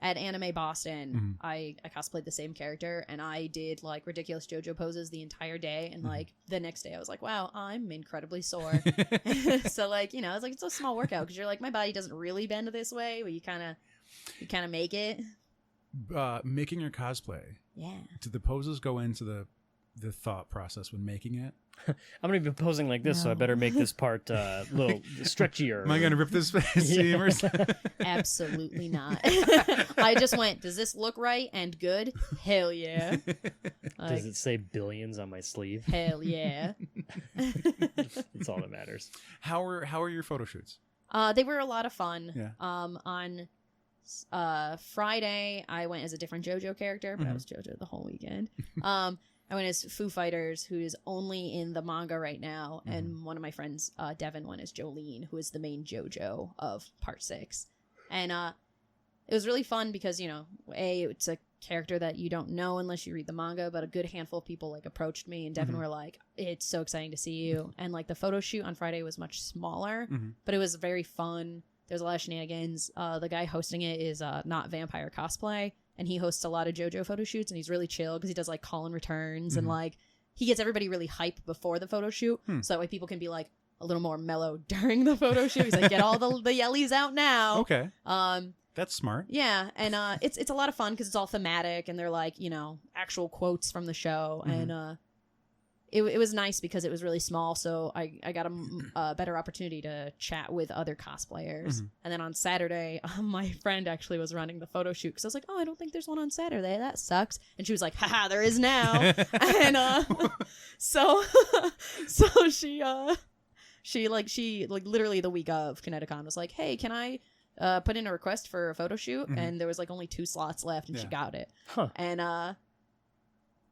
at Anime Boston, I cosplayed the same character, and I did like ridiculous JoJo poses the entire day, and like the next day I was like, wow, I'm incredibly sore. So like, you know, it's like, it's a small workout because you're like, my body doesn't really bend this way, but you kind of make it. Making your cosplay, Yeah. do the poses go into the thought process when making it? I'm gonna be posing like this, so I better make this part a little stretchier. Am I gonna rip this seam or something? Absolutely not. I just went, does this look right and good? Hell yeah. Does it say billions on my sleeve? Hell yeah. That's all that matters. How are your photo shoots? They were a lot of fun. Yeah. On Friday, I went as a different JoJo character, but I was JoJo the whole weekend. I went as Foo Fighters, who is only in the manga right now, and one of my friends, Devin, went as Jolene, who is the main JoJo of Part 6. And it was really fun because, you know, it's a character that you don't know unless you read the manga, but a good handful of people like approached me, and Devin were like, it's so exciting to see you. And like the photo shoot on Friday was much smaller, but it was very fun. There's a lot of shenanigans. The guy hosting it is Not Vampire Cosplay, and he hosts a lot of JoJo photo shoots, and he's really chill because he does like call and returns, and like he gets everybody really hype before the photo shoot, so that way people can be like a little more mellow during the photo shoot. He's like, get all the yellies out now. Okay. That's smart. Yeah, and it's a lot of fun because it's all thematic, and they're like, you know, actual quotes from the show, and it was nice because it was really small, so I got a better opportunity to chat with other cosplayers. And then on Saturday, my friend actually was running the photo shoot because I was like, oh, I don't think there's one on Saturday. That sucks. And she was like, haha, there is now. And so she literally the week of ConnectiCon was like, hey, can I put in a request for a photo shoot? And there was like only 2 slots left, and she got it. And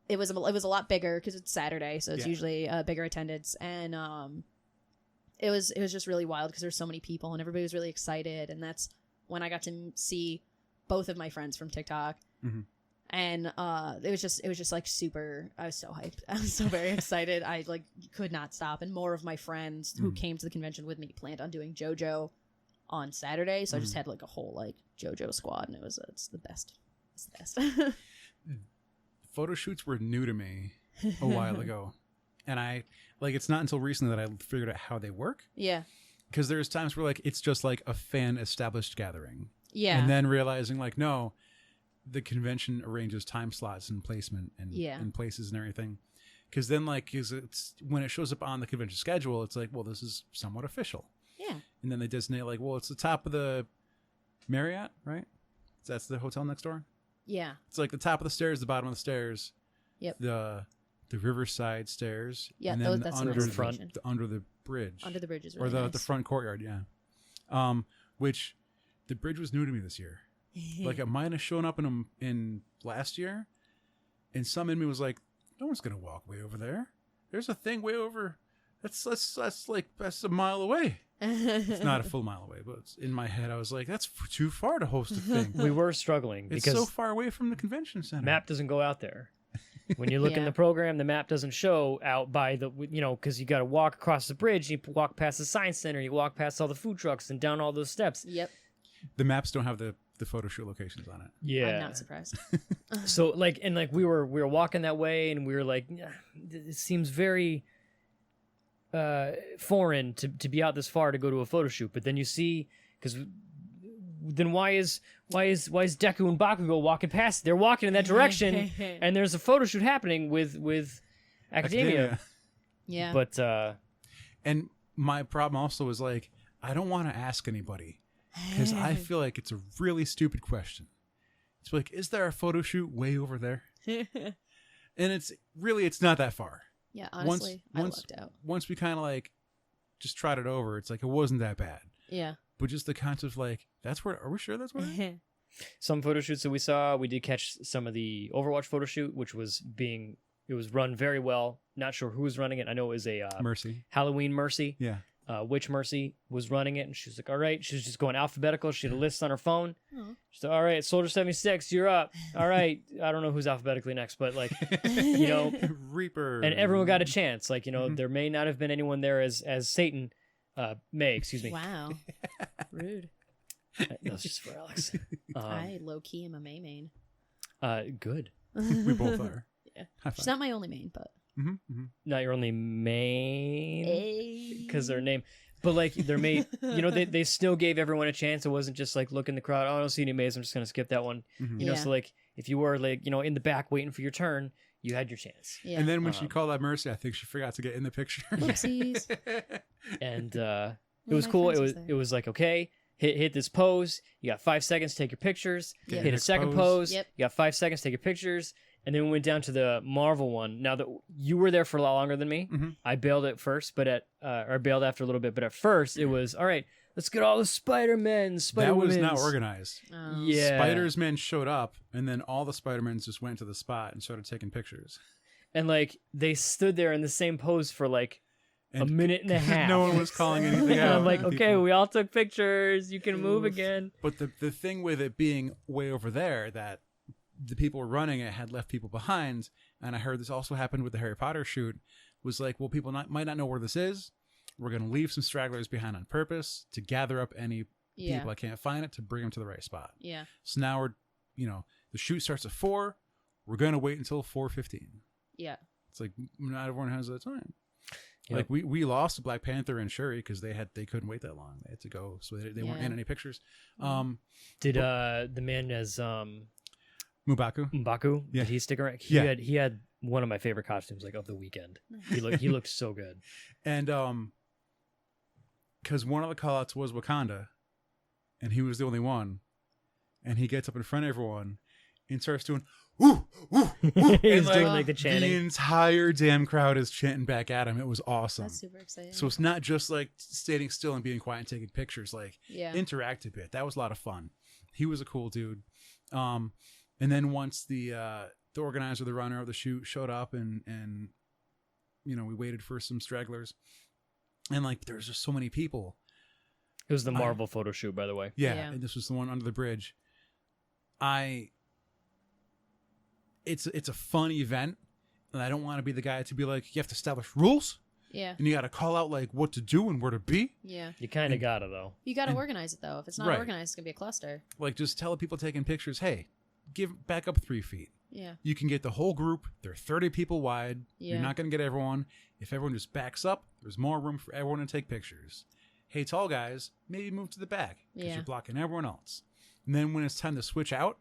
it was a lot bigger because it's Saturday, so it's usually a bigger attendance, and it was just really wild because there's so many people and everybody was really excited, and that's when I got to see both of my friends from TikTok, and it was just like super. I was so hyped. I was so very excited. I like could not stop, and more of my friends who came to the convention with me planned on doing JoJo on Saturday, so I just had like a whole like JoJo squad, and it's the best. It's the best. Photo shoots were new to me a while ago, and I like it's not until recently that I figured out how they work. Yeah, because there's times where like it's just like a fan established gathering. Yeah, and then realizing like no, the convention arranges time slots and placement and places and everything. Because then like it's when it shows up on the convention schedule, it's like, well, this is somewhat official. Yeah, and then they designate like, well, it's the top of the Marriott, right? That's the hotel next door. Yeah. It's like the top of the stairs, the bottom of the stairs. Yep. The Riverside stairs. Yeah, and then that's under the bridge. Under the bridge is really nice. The front courtyard, yeah. Which the bridge was new to me this year. Like it might have shown up in last year, and some in me was like, no one's gonna walk way over there. There's a thing way over. That's a mile away. It's not a full mile away, but in my head I was like, that's too far to host a thing. We were struggling because it's so far away from the convention center. Map doesn't go out there. When you look in the program, the map doesn't show out by the, you know, because you got to walk across the bridge, you walk past the science center, you walk past all the food trucks and down all those steps. Yep. The maps don't have the photo shoot locations on it. Yeah. I'm not surprised. So like, and like we were walking that way, and we were like, it seems very foreign to be out this far to go to a photo shoot. But then you see, because then why is Deku and Bakugo walking past? They're walking in that direction, and there's a photo shoot happening with Academia. Yeah. But and my problem also was like, I don't want to ask anybody because I feel like it's a really stupid question. It's like, is there a photo shoot way over there? And it's not that far. Yeah, honestly, I lucked out. Once we kind of like just trotted over, it's like it wasn't that bad. Yeah. But just the concept of like, that's where, are we sure that's where? Some photo shoots that we saw, we did catch some of the Overwatch photo shoot, which was it was run very well. Not sure who was running it. I know it was a Mercy. Halloween Mercy. Yeah. Witch Mercy was running it, and she was like, all right. She was just going alphabetical. She had a list on her phone. Oh. She's like, all right, Soldier 76, you're up. All right. I don't know who's alphabetically next, but like, you know, Reaper. and everyone got a chance. Like, you know, there may not have been anyone there as Satan, May, excuse me. Wow. Rude. No, it's just for Alex. I low-key am a May main. Good. We both are. Yeah. High She's five. not my only main, but... Not your only main, Hey. because their name, but like their main, you know, they still gave everyone a chance. It wasn't just like look in the crowd. Oh, I don't see any mains. I'm just gonna skip that one. You know, Yeah. so like if you were like, you know, in the back waiting for your turn, you had your chance. Yeah. And then when she called out Mercy, I think she forgot to get in the picture. Whoopsies. And it One was of my cool. friends It was was there. like okay, hit this pose. You got 5 seconds to take your pictures. Yep. Hit a Next second pose. pose. Yep. You got 5 seconds to take your pictures. And then we went down to the Marvel one. Now that you were there for a lot longer than me, I bailed at first, but or bailed after a little bit. But at first, it was all right. Let's get all the Spider-Men, That was not Spider-Womens. organized. Oh. Yeah. Spider-Men showed up, and then all the Spider-Mens just went to the spot and started taking pictures. And like they stood there in the same pose for like a And minute and a half. no one was calling anything And out. I'm like, And okay, people- we all took pictures. You can move Oof. again. But the thing with it being way over there, that the people running it had left people behind, and I heard this also happened with the Harry Potter shoot, was like, well, people might not know where this is. We're going to leave some stragglers behind on purpose to gather up any Yeah. people that can't find it to bring them to the right spot. Yeah. So now we're, you know, the shoot starts at 4. We're going to wait until 4:15. Yeah. It's like not everyone has that time. Yep. Like we lost to Black Panther and Shuri because they couldn't wait that long. They had to go, so they weren't Yeah. in any pictures. Did the man as M'Baku. M'Baku? Yeah. Did he stick around? Yeah. He had one of my favorite costumes like of the weekend. He looked so good. And because one of the callouts was Wakanda, and he was the only one, and he gets up in front of everyone and starts doing woo woo woo. He's And, doing like, like the chanting. The entire damn crowd is chanting back at him. It was awesome. That's super exciting. So it's not just like standing still and being quiet and taking pictures. Like yeah. interact a bit. That was a lot of fun. He was a cool dude. And then once the organizer, the runner of the shoot showed up and you know, we waited for some stragglers, and like there's just so many people. It was the Marvel photo shoot, by the way. Yeah, Yeah. and this was the one under the bridge. It's a fun event, and I don't want to be the guy to be like, you have to establish rules, Yeah. and you got to call out like what to do and where to be. Yeah. You kind of gotta though. You got to organize it though. If it's not Right. organized, it's gonna be a cluster. Like just tell the people taking pictures, hey, give back up 3 feet. Yeah. You can get the whole group. They're 30 people wide. Yeah. You're not going to get everyone. If everyone just backs up, there's more room for everyone to take pictures. Hey, tall guys, maybe move to the back because Yeah. you're blocking everyone else. And then when it's time to switch out,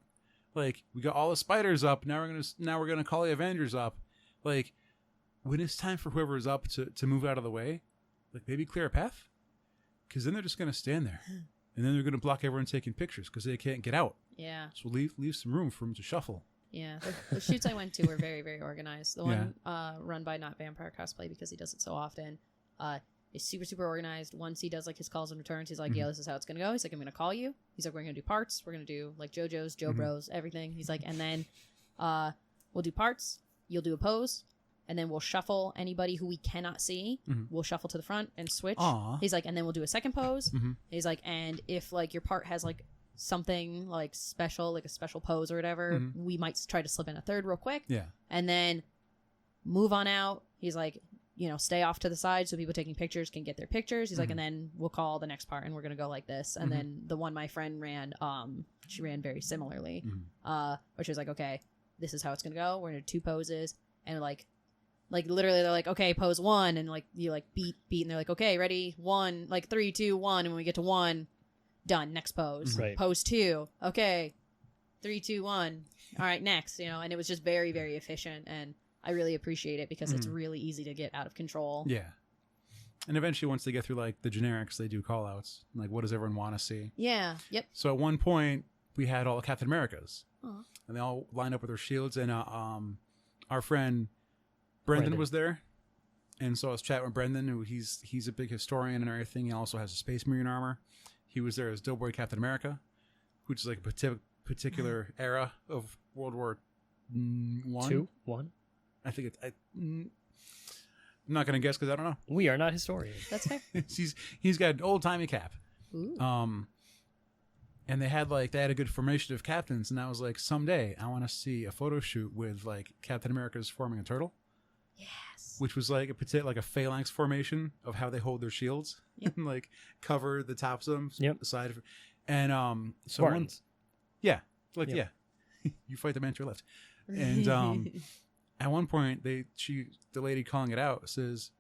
like we got all the spiders up. Now we're gonna call the Avengers up. Like when it's time for whoever's up to move out of the way, like maybe clear a path, because then they're just gonna stand there, and then they're gonna block everyone taking pictures because they can't get out. Yeah. So leave some room for them to shuffle. Yeah. The shoots I went to were very, very organized. The one run by Not Vampire Cosplay, because he does it so often, is super, super organized. Once he does like his calls and returns, he's like, Mm-hmm. yeah, this is how it's gonna go. He's like, I'm gonna call you. He's like, we're gonna do parts. We're gonna do like JoJo's, Joe Mm-hmm. Bros, everything. He's like, and then we'll do parts. You'll do a pose. And then we'll shuffle anybody who we cannot see. Mhm. We'll shuffle to the front and switch. Aw. He's like, and then we'll do a second pose. Mhm. He's like, and if like your part has like something like special, like a special pose or whatever, Mhm. we might try to slip in a third real quick. Yeah. And then move on out. He's like, you know, stay off to the side so people taking pictures can get their pictures. He's like, and then we'll call the next part and we're gonna go like this. And then the one my friend ran, she ran very similarly. Where she was like, okay, this is how it's gonna go. We're gonna do 2 poses, and like literally they're like, okay, pose 1, and like you like beat, and they're like, okay, ready, 1, like 3, 2, 1, and when we get to 1, done, next pose. Right. Pose 2, okay, 3, 2, 1, all right, next, you know. And it was just very, very efficient, and I really appreciate it because it's really easy to get out of control. Yeah. And eventually, once they get through like the generics, they do call outs. Like, what does everyone want to see? Yeah. Yep. So at one point, we had all the Captain Americas, Aw. and they all lined up with their shields. And our friend Brendan was there, and so I was chatting with Brendan, who he's a big historian and everything. He also has a Space Marine armor. He was there as Doughboy Captain America, which is like a particular era of World War One. 2, 1. I think it's I'm not gonna guess because I don't know. We are not historians. That's fair. He's got an old timey cap. Ooh. And they had a good formation of captains, and I was like, someday I want to see a photo shoot with like Captain America's forming a turtle. Yes. Which was like a phalanx formation of how they hold their shields. Yep. And like cover the tops of them. Yep. The side of, and so Spartans. yeah. Yep. You fight the man to your left. And at one point the lady calling it out says,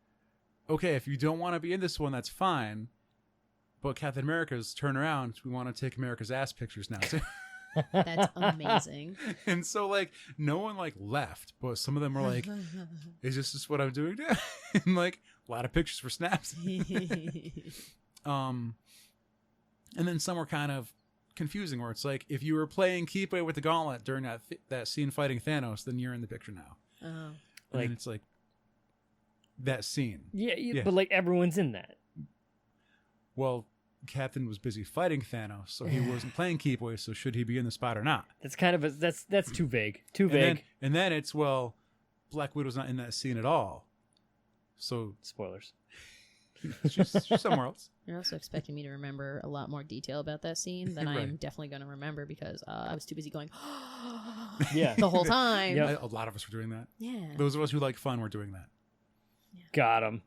okay, if you don't want to be in this one, that's fine. But Captain America's turn around. We want to take America's ass pictures now too. That's amazing. And so like no one like left, but some of them were like, is this just what I'm doing now? And like a lot of pictures were snapped. And then some were kind of confusing where it's like, if you were playing Keep Away with the Gauntlet during that scene fighting Thanos, then you're in the picture now. Oh. And then it's like that scene. Yeah, but like everyone's in that. Well, Captain was busy fighting Thanos, so he wasn't playing Keep Away, so should he be in the spot or not? That's kind of that's too vague. Too vague. And then it's, well, Black Widow's not in that scene at all. So Spoilers. she's somewhere else. You're also expecting me to remember a lot more detail about that scene than Right. I am definitely going to remember because I was too busy going, Yeah. the whole time. Yep. A lot of us were doing that. Yeah. Those of us who like fun were doing that. Got him.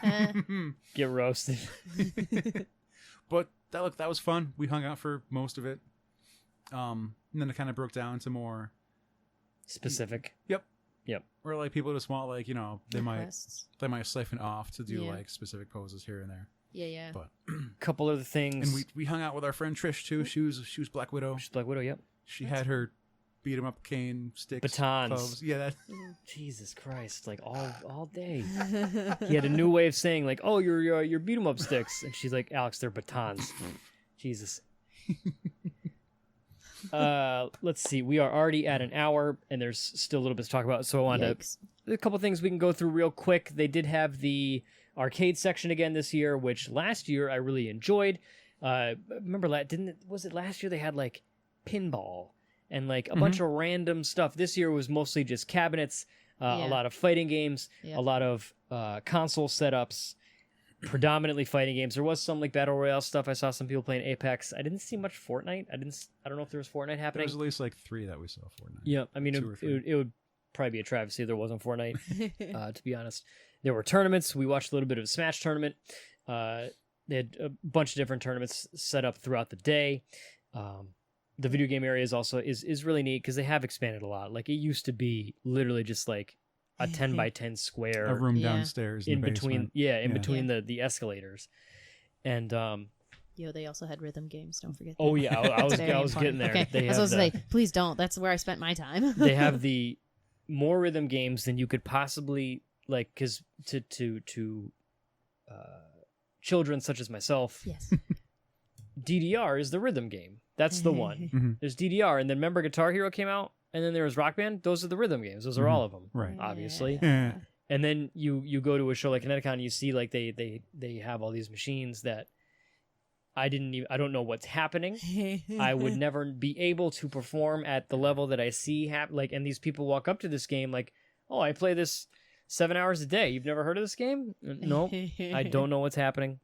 Eh. Get roasted. But that was fun. We hung out for most of it. And then it kind of broke down to more Specific. Yep. Yep. Where like people just want like, they Requests. might siphon off to do Yeah. like specific poses here and there. Yeah. But Couple other things. and we hung out with our friend Trish too. She was Black Widow. She's Black Widow. Yep. She had her beat 'em up cane sticks, Batons. clubs. Yeah, that Jesus Christ! Like all day. He had a new way of saying like, "Oh, your beat 'em up sticks," and she's like, "Alex, they're batons." Jesus. Let's see. We are already at an hour, and there's still a little bit to talk about. So I wanted Yikes. a couple things we can go through real quick. They did have the arcade section again this year, which last year I really enjoyed. Remember, was it last year they had like pinball and like a bunch of random stuff? This year was mostly just cabinets, a lot of fighting games, Yeah. a lot of console setups, predominantly fighting games. There was some like battle royale stuff. I saw some people playing Apex. I didn't see much Fortnite. I don't know if there was Fortnite there happening. was at least like 3 that we saw Fortnite. Yeah, I mean, Two or three. it would probably be a travesty if there wasn't Fortnite, to be honest. There were tournaments. We watched a little bit of a Smash tournament. They had a bunch of different tournaments set up throughout the day. The video game area is really neat because they have expanded a lot. Like, it used to be literally just like a 10 by 10 square A room Yeah. downstairs in the between. basement. Yeah, in Yeah. between the escalators. And Yo, they also had rhythm games. Don't forget. oh that. yeah, I was It's very getting important. there. Okay, They I was have supposed to say, please don't. That's where I spent my time. they have the more rhythm games than you could possibly like, because to children such as myself, Yes. DDR is the rhythm game. That's the one. Mhm. There's DDR, and then remember Guitar Hero came out, and then there was Rock Band. Those are the rhythm games. Those are all of them, Right. obviously. Yeah. And then you go to a show like ConnectiCon, and you see like they have all these machines that I don't know what's happening. I would never be able to perform at the level that I see and these people walk up to this game like, "Oh, I play this 7 hours a day. You've never heard of this game?" No, I don't know what's happening.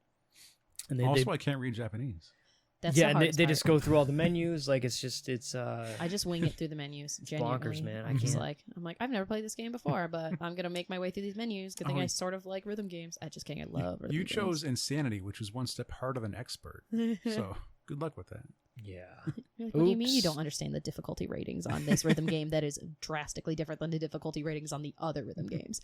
And Also, I can't read Japanese. That's yeah, the and hardest they part. just go through all the menus. Like, it's I just wing it through the menus. Genuinely. bonkers, man. I I'm just can't. I'm like, I've never played this game before, but I'm gonna make my way through these menus. Good thing Oh, I sort of like rhythm games. I just can't. I love rhythm You games. chose Insanity, which was one step harder than Expert. So good luck with that. Yeah. You're like, what do you mean you Oops. don't understand the difficulty ratings on this rhythm game that is drastically different than the difficulty ratings on the other rhythm games?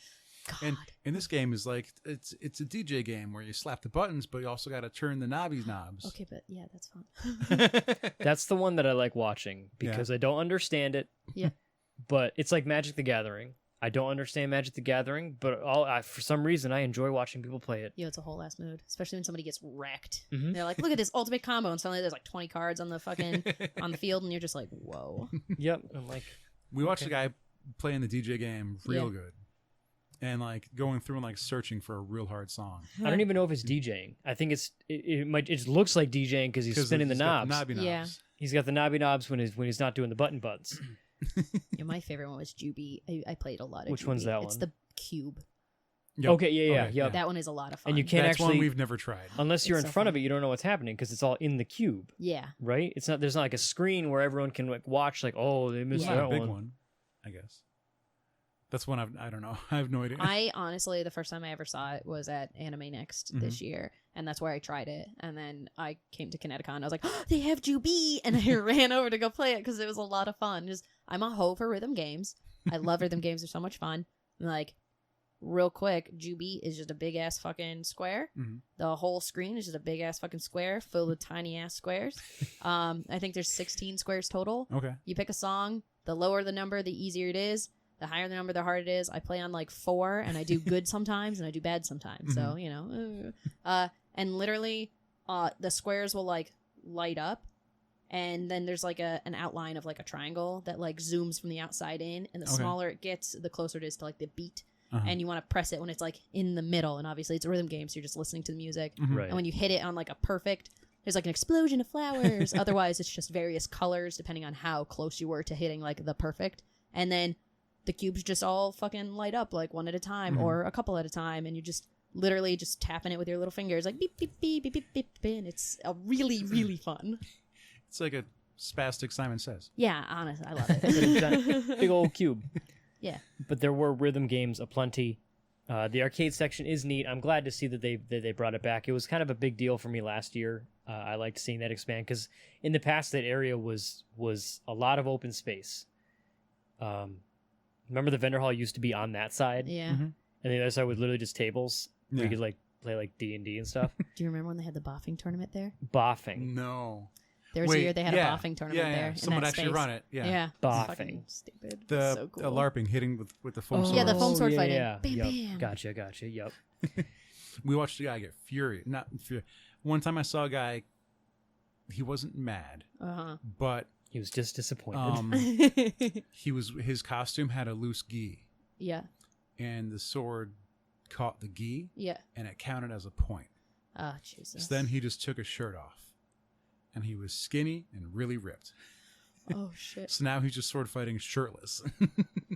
God. And in this game is like it's a DJ game where you slap the buttons, but you also got to turn the knobbies knobs. Okay, but yeah, that's fun. That's the one that I like watching because I don't understand it. Yeah. But it's like Magic the Gathering. I don't understand Magic the Gathering, but for some reason I enjoy watching people play it. Yo, it's a whole ass mood, especially when somebody gets wrecked. Mhm. They're like, "Look at this ultimate combo," and suddenly there's like 20 cards on the fucking on the field, and you're just like, "Whoa." Yep. I'm like, We watched Okay. a guy playing the DJ game real Yeah. good, and like going through and like searching for a real hard song. I don't even know if it's DJing. I think it just looks like DJing because he's spinning the he's got knobs. knobby knobs. Yeah. He's got the knobby knobs when he's not doing the button buttons. Yeah, my favorite one was Juby. I played a lot of Which Juby. one's that It's one? the cube. Yep. Okay, yeah, Okay, yep. That one is a lot of fun. And you can't That's one actually, we've never tried. unless you're It's in so front of fun. it, you don't know what's happening because it's all in the cube, Yeah. right? There's not like a screen where everyone can like watch, like, oh, they missed Yeah. that Not a big one. one, I guess. That's one I don't know. I have no idea. I honestly, the first time I ever saw it was at Anime Next this year, and that's where I tried it. And then I came to ConnectiCon. I was like, oh, they have Jubi, and I ran over to go play it because it was a lot of fun. I'm a hoe for rhythm games. I love rhythm games; they're so much fun. Like, real quick, Jubi is just a big ass fucking square. Mhm. The whole screen is just a big ass fucking square filled with tiny ass squares. I think there's 16 squares total. Okay. You pick a song. The lower the number, the easier it is. The higher the number, the harder it is. I play on like 4, and I do good sometimes, and I do bad sometimes. So, you know. And literally, the squares will like light up, and then there's like an outline of like a triangle that like zooms from the outside in, and the Okay. smaller it gets, the closer it is to like the beat. Uh-huh. And you want to press it when it's like in the middle, and obviously it's a rhythm game, so you're just listening to the music. Mhm. Right. And when you hit it on like a perfect, there's like an explosion of flowers. Otherwise, it's just various colors depending on how close you were to hitting like the perfect. And then the cubes just all fucking light up like one at a time or a couple at a time, and you just literally just tapping it with your little fingers like beep beep beep beep beep beep, beep, and it's a really fun. It's like a spastic Simon Says. Yeah, honestly, I love But it's it. giant- big old cube. Yeah. But there were rhythm games aplenty. The arcade section is neat. I'm glad to see that they brought it back. It was kind of a big deal for me last year. I liked seeing that expand because in the past that area was a lot of open space. Remember the vendor hall used to be on that side, Yeah. Mhm. and the other side was literally just tables where Yeah. you could like play like D&D and stuff. Do you remember when they had the boffing tournament there? Boffing. No. There was a year they had yeah. a boffing tournament yeah, there. in Someone that actually space. run it. Yeah. Yeah. It's Boffing. fucking stupid. The so cool. LARPing hitting with the foam Oh, sword. Yeah, the foam sword fighting. Yeah, Bam, yep. bam. Gotcha. Yep. We watched a guy get furious. Not furious. One time I saw a guy. He wasn't mad, Uh but He was just disappointed. huh. his costume had a loose gi, Yeah. and the sword caught the gi, Yeah. and it counted as a point. Oh, Jesus. So then he just took his shirt off, and he was skinny and really ripped. Oh, shit. So now he's just sword fighting shirtless.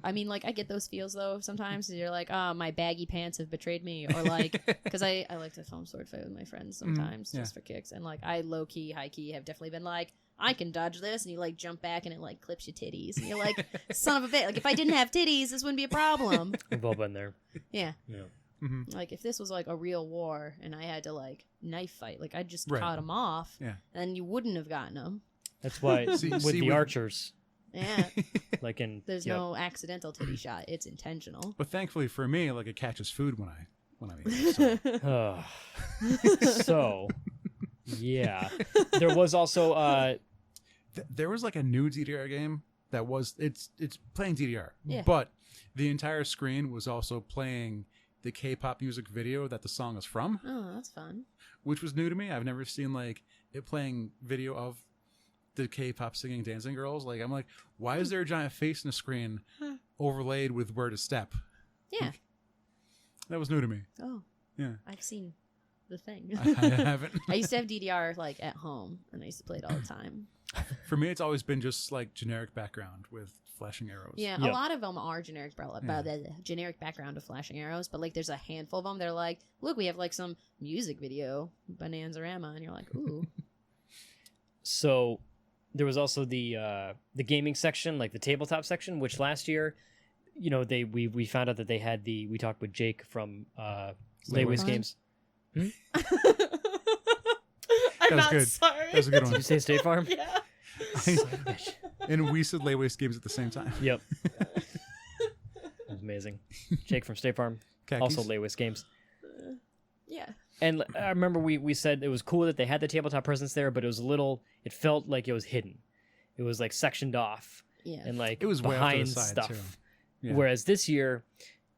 I mean, like, I get those feels, though, sometimes. You're like, oh, my baggy pants have betrayed me. Or, like, because I like to foam sword fight with my friends sometimes yeah. just for kicks. And, like, I low-key, high-key have definitely been like, I can dodge this. And you, like, jump back and it, like, clips your titties. And you're like, son of a bitch. Like, if I didn't have titties, this wouldn't be a problem. We've all been there. Yeah. Yeah. Mhm. Like, if this was, like, a real war and I had to, like, knife fight, like, I'd just Right. cut them off. Yeah. And you wouldn't have gotten them. That's why with the archers, Yeah. like in There's yep. no accidental titty shot. It's intentional. But thankfully for me, like it catches food when I eat it. So. So, yeah. There was also There was like a new DDR game that was it's playing DDR, Yeah. but the entire screen was also playing the K-pop music video that the song is from, Oh, that's fun. which was new to me. I've never seen like it playing video of the K-pop singing dancing girls. Like I'm like, why is there a giant face in the screen overlaid with where to step? Yeah. That was new to me. Oh, Yeah, I've seen the thing. I haven't. I used to have DDR like at home, and I used to play it all the time. For me, it's always been just like generic background with flashing arrows. Yeah, Yep. a lot of them are generic, the generic background of flashing arrows. But like, there's a handful of them. They're like, look, we have like some music video Bonanza-rama, and you're like, ooh. so there was also the gaming section, like the tabletop section, which last year, you know, we found out that they had we talked with Jake from Layways Fun. Games. I'm That was not good. sorry. That was a good Did you one. say State Farm? Yeah. And we said Layways Games at the same time. Yep. That was amazing. Jake from State Farm, Khakis. also Layways Games. Yeah. And I remember we said it was cool that they had the tabletop presence there, but it felt like it was hidden. It was like sectioned off Yeah. and like It was way off to the behind side, stuff. too. Yeah. Whereas this year,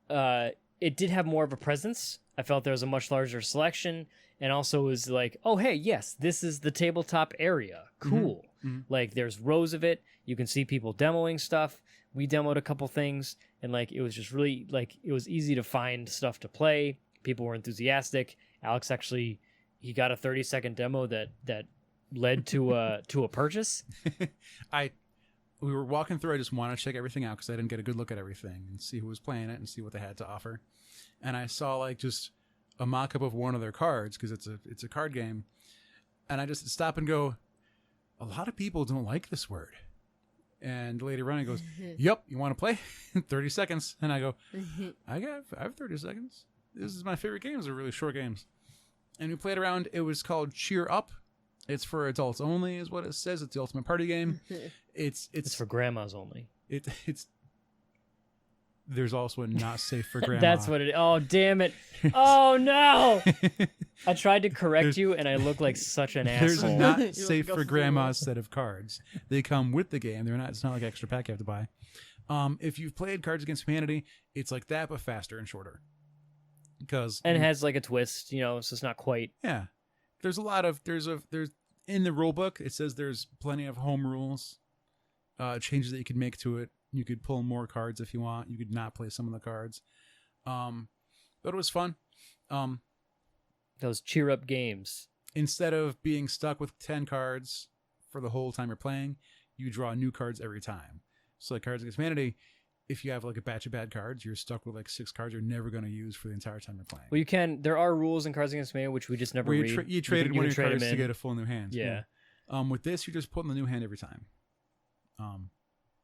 it did have more of a presence. I felt there was a much larger selection, and also was like, oh hey, yes, this is the tabletop area. Cool. Mhm. Like there's rows of it. You can see people demoing stuff. We demoed a couple things, and like it was just really like it was easy to find stuff to play. People were enthusiastic. Alex actually he got a 30-second demo that led to a purchase. I we were walking through. I just wanted to check everything out because I didn't get a good look at everything and see who was playing it and see what they had to offer. And I saw like just a mock-up of one of their cards because it's a card game. And I just stop and go, a lot of people don't like this word. And later on, he goes, "Yep, you want to play? 30 seconds." And I go, I have 30 seconds. This is my favorite games. They're really short games. And we played around. It was called Cheer Up. It's for adults only, is what it says. It's the ultimate party game. It's for grandmas only. It's. There's also a not safe for grandma. That's what it. Oh damn it! Oh no! I tried to correct you, and I look like such an There's asshole. a not safe for grandma set of cards. They come with the game. They're not. It's not like extra pack you have to buy. If you've played Cards Against Humanity, it's like that but faster and shorter. And it has like a twist, so it's not quite. Yeah, there's a lot of there's in the rule book. It says there's plenty of home rules, changes that you could make to it. You could pull more cards if you want. You could not play some of the cards. But it was fun. Those cheer up games. Instead of being stuck with 10 cards for the whole time you're playing, you draw new cards every time. So like Cards Against Humanity, if you have like a batch of bad cards, you're stuck with like 6 cards you're never going to use for the entire time you're playing. Well, there are rules in Cards Against Humanity which we just never read. You traded one of your cards to get a full new hand. Yeah. With this, you're just putting the new hand every time.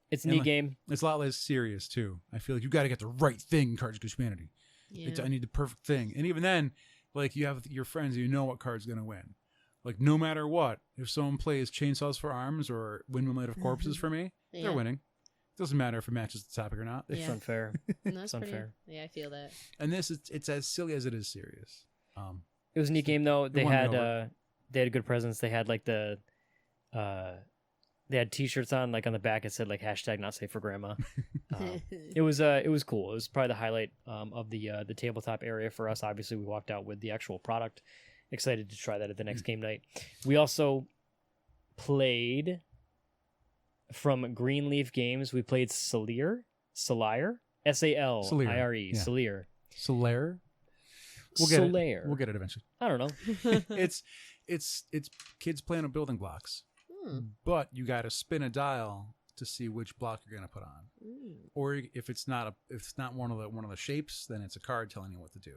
It's a neat game. It's a lot less serious too. I feel like you got to get the right thing in Cards Against Humanity. Yeah. I need the perfect thing. And even then, like you have your friends, you know what card's going to win. Like no matter what, if someone plays Chainsaws for Arms or Windmill Made of Corpses for me, they're winning. Doesn't matter if it matches the topic or not. It's unfair. That's unfair. Yeah, I feel that. And this, it's as silly as it is serious. It was a neat game though. They had a good presence. They had like they had T-shirts on, like on the back it said like hashtag not safe for grandma. It was cool. It was probably the highlight of the tabletop area for us. Obviously, we walked out with the actual product. Excited to try that at the next game night. We also played from Greenleaf Games. We played Salire, Salire, S-A-L-I-R-E, Salire. Salire. We'll get it eventually. I don't know. It's kids playing with building blocks. But you got to spin a dial to see which block you're going to put on. Or if it's not one of the shapes, then it's a card telling you what to do.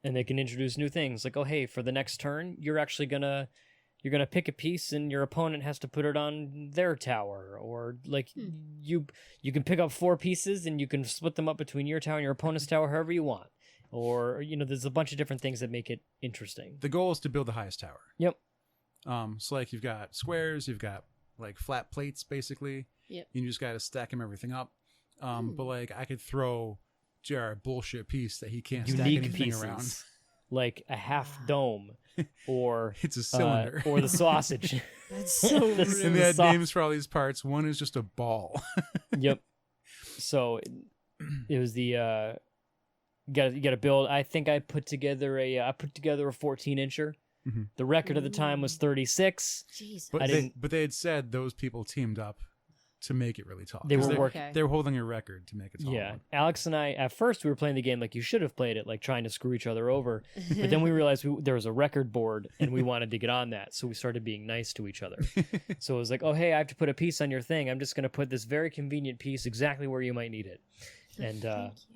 And they can introduce new things like, oh hey, for the next turn, you're actually gonna pick a piece and your opponent has to put it on their tower, or like you can pick up 4 pieces and you can split them up between your tower and your opponent's tower however you want. Or there's a bunch of different things that make it interesting. The goal is to build the highest tower. Yep. So like you've got squares, you've got like flat plates basically. Yep. You just got to stack everything up. But like I could throw JR a bullshit piece that he can't stack anything pieces, around. Like a half dome, or it's a cylinder, or the sausage. That's so rude. And they had names for all these parts. One is just a ball. Yep. So it was the you got to build. I think I put together a 14-incher. Mm-hmm. The record at the time was 36. Jeez. But they had said those people teamed up to make it really tall. They were working. They were holding a record to make it tall. Yeah, Alex and I at first we were playing the game like you should have played it, like trying to screw each other over. But then we realized there was a record board and we wanted to get on that, so we started being nice to each other. So it was like, oh hey, I have to put a piece on your thing. I'm just going to put this very convenient piece exactly where you might need it. And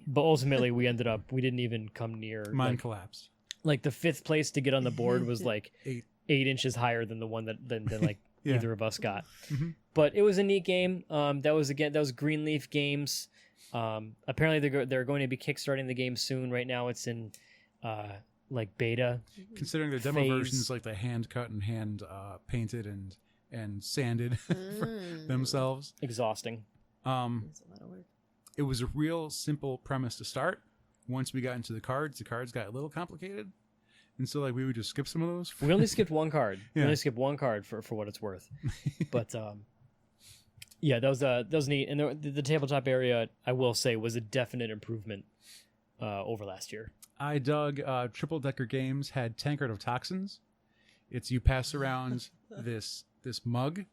but ultimately we didn't even come near. Mine collapsed. Like the 5th place to get on the board was like 8 inches higher than the one than like either of us got. Mm-hmm. But it was a neat game. That was Greenleaf Games. Apparently they're going to be kickstarting the game soon. Right now it's in like beta. Considering the demo versions like the hand cut and hand painted and sanded themselves. Exhausting. That's a lot of work. It was a real simple premise to start. Once we got into the cards got a little complicated. And so like we would just skip some of those. We only skipped one card. We only skipped one card for what it's worth. But yeah, that was neat. And the tabletop area, I will say, was a definite improvement over last year. I dug Triple Decker Games had Tankard of Toxins. It's you pass around this mug,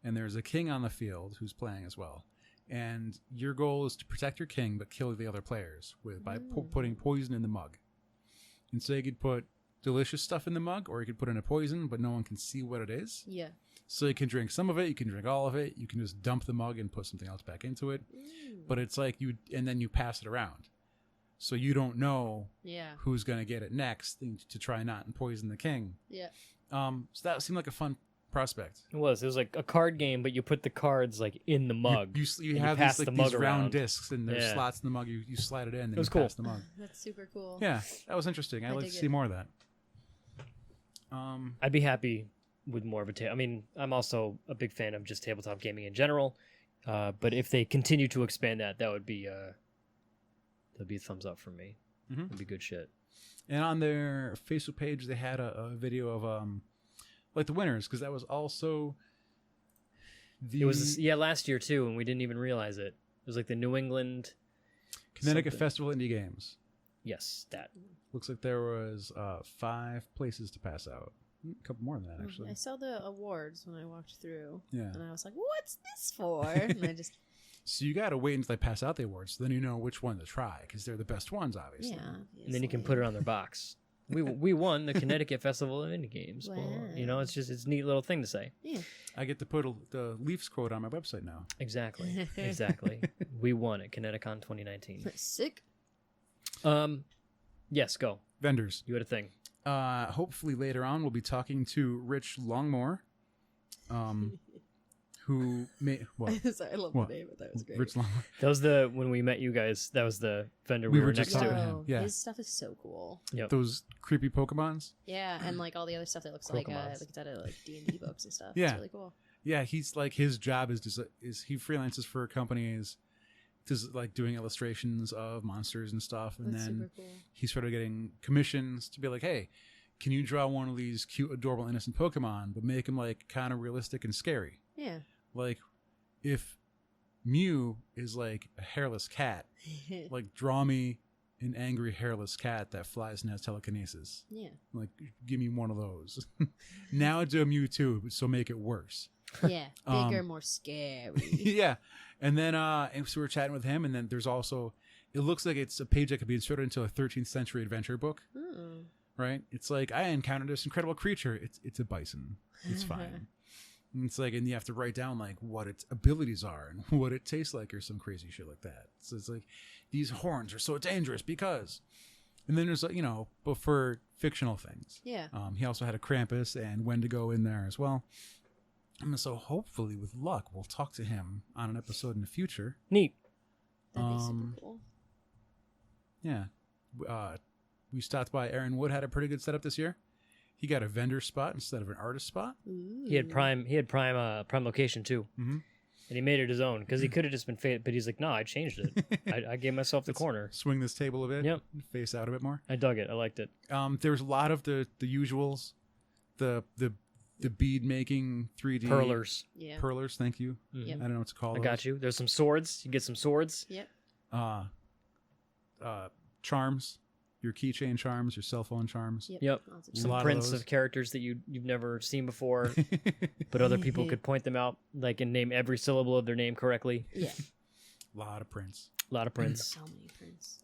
and there's a king on the field who's playing as well. And your goal is to protect your king but kill the other players by putting poison in the mug. And so you could put delicious stuff in the mug, or you could put in a poison, but no one can see what it is. Yeah. So you can drink some of it, you can drink all of it, you can just dump the mug and put something else back into it. But it's like and then you pass it around. So you don't know who's going to get it next to try not and poison the king. Yeah. So that seemed like a fun prospect. It was like a card game, but you put the cards like in the mug. You have pass these, the like, mug these around. round discs and there's slots in the mug. You slide it in and It was you cool. pass the mug. That's super cool. Yeah, that was interesting. I'd like to see more of that. I'd be happy with more of a table. I mean, I'm also a big fan of just tabletop gaming in general. But if they continue to expand that would be that'd be a thumbs up from me. Mm-hmm. It'd be good shit. And on their Facebook page, they had a video of like the winners, because that was also It was last year too, and we didn't even realize it. It was like the New England Connecticut something. Festival Indie Games. Yes, that. Looks like there was 5 places to pass out. A couple more than that, actually. I saw the awards when I walked through. Yeah. And I was like, what's this for? And I just... So you got to wait until they pass out the awards, so then you know which one to try, because they're the best ones, obviously. Yeah. And then you can put it on their box. We won the Connecticut Festival of Indie Games. Wow. Well, you know, it's a neat little thing to say. Yeah. I get to put the Leafs quote on my website now. Exactly. We won at ConnectiCon 2019. Sick. Yes, go. Vendors. You had a thing. Hopefully later on we'll be talking to Rich Longmore, who may Sorry, I love What? the name, but that was great. Rich Longmore. That was when we met you guys. That was the vendor We we were were just next talking to. to him. Yeah. His stuff is so cool. Yep. Those creepy Pokemons. Yeah, and like all the other stuff that looks like Pokemons. it's out of like D&D books and stuff. Yeah. It's really cool. Yeah, he's like, his job is he freelances for companies, just like doing illustrations of monsters and stuff, and That's then super cool. he started getting commissions to be like, hey, can you draw one of these cute, adorable, innocent Pokemon, but make them like kind of realistic and scary? Yeah. Like, if Mew is like a hairless cat, like draw me an angry hairless cat that flies and has telekinesis. Yeah. Like, give me one of those. Now do a Mewtwo, so make it worse. Yeah. Bigger, more scary. Yeah. And then and so we're chatting with him, and then there's also, it looks like it's a page that could be inserted into a 13th century adventure book. Oh. Right? It's like, I encountered this incredible creature. It's a bison. It's fine. And it's like, and you have to write down like what its abilities are and what it tastes like or some crazy shit like that. So it's like, these horns are so dangerous because, and then there's, you know, but for fictional things. Yeah. He also had a Krampus and Wendigo in there as well. And so hopefully with luck, we'll talk to him on an episode in the future. Neat. That'd be super cool. Yeah. We stopped by. Aaron Wood had a pretty good setup this year. He got a vendor spot instead of an artist spot. Ooh. He had prime location too, Mm-hmm. and he made it his own because he could have just been faded. But he's like, no, I changed it. I gave myself the corner. Swing this table a bit. Yep. Face out a bit more. I dug it. I liked it. There's a lot of the usuals, the bead making 3D Perlers. Yeah. Perlers. Thank you. Mhm. Yep. I don't know what to call I those. got you. There's some swords. You get some swords. Yep. Charms, your keychain charms, your cell phone charms. Yep. Lots of A Some lot of prints those. of characters that you've never seen before, but other people could point them out, like, and name every syllable of their name correctly. Yeah. A lot of prints. A lot of prints. So many prints.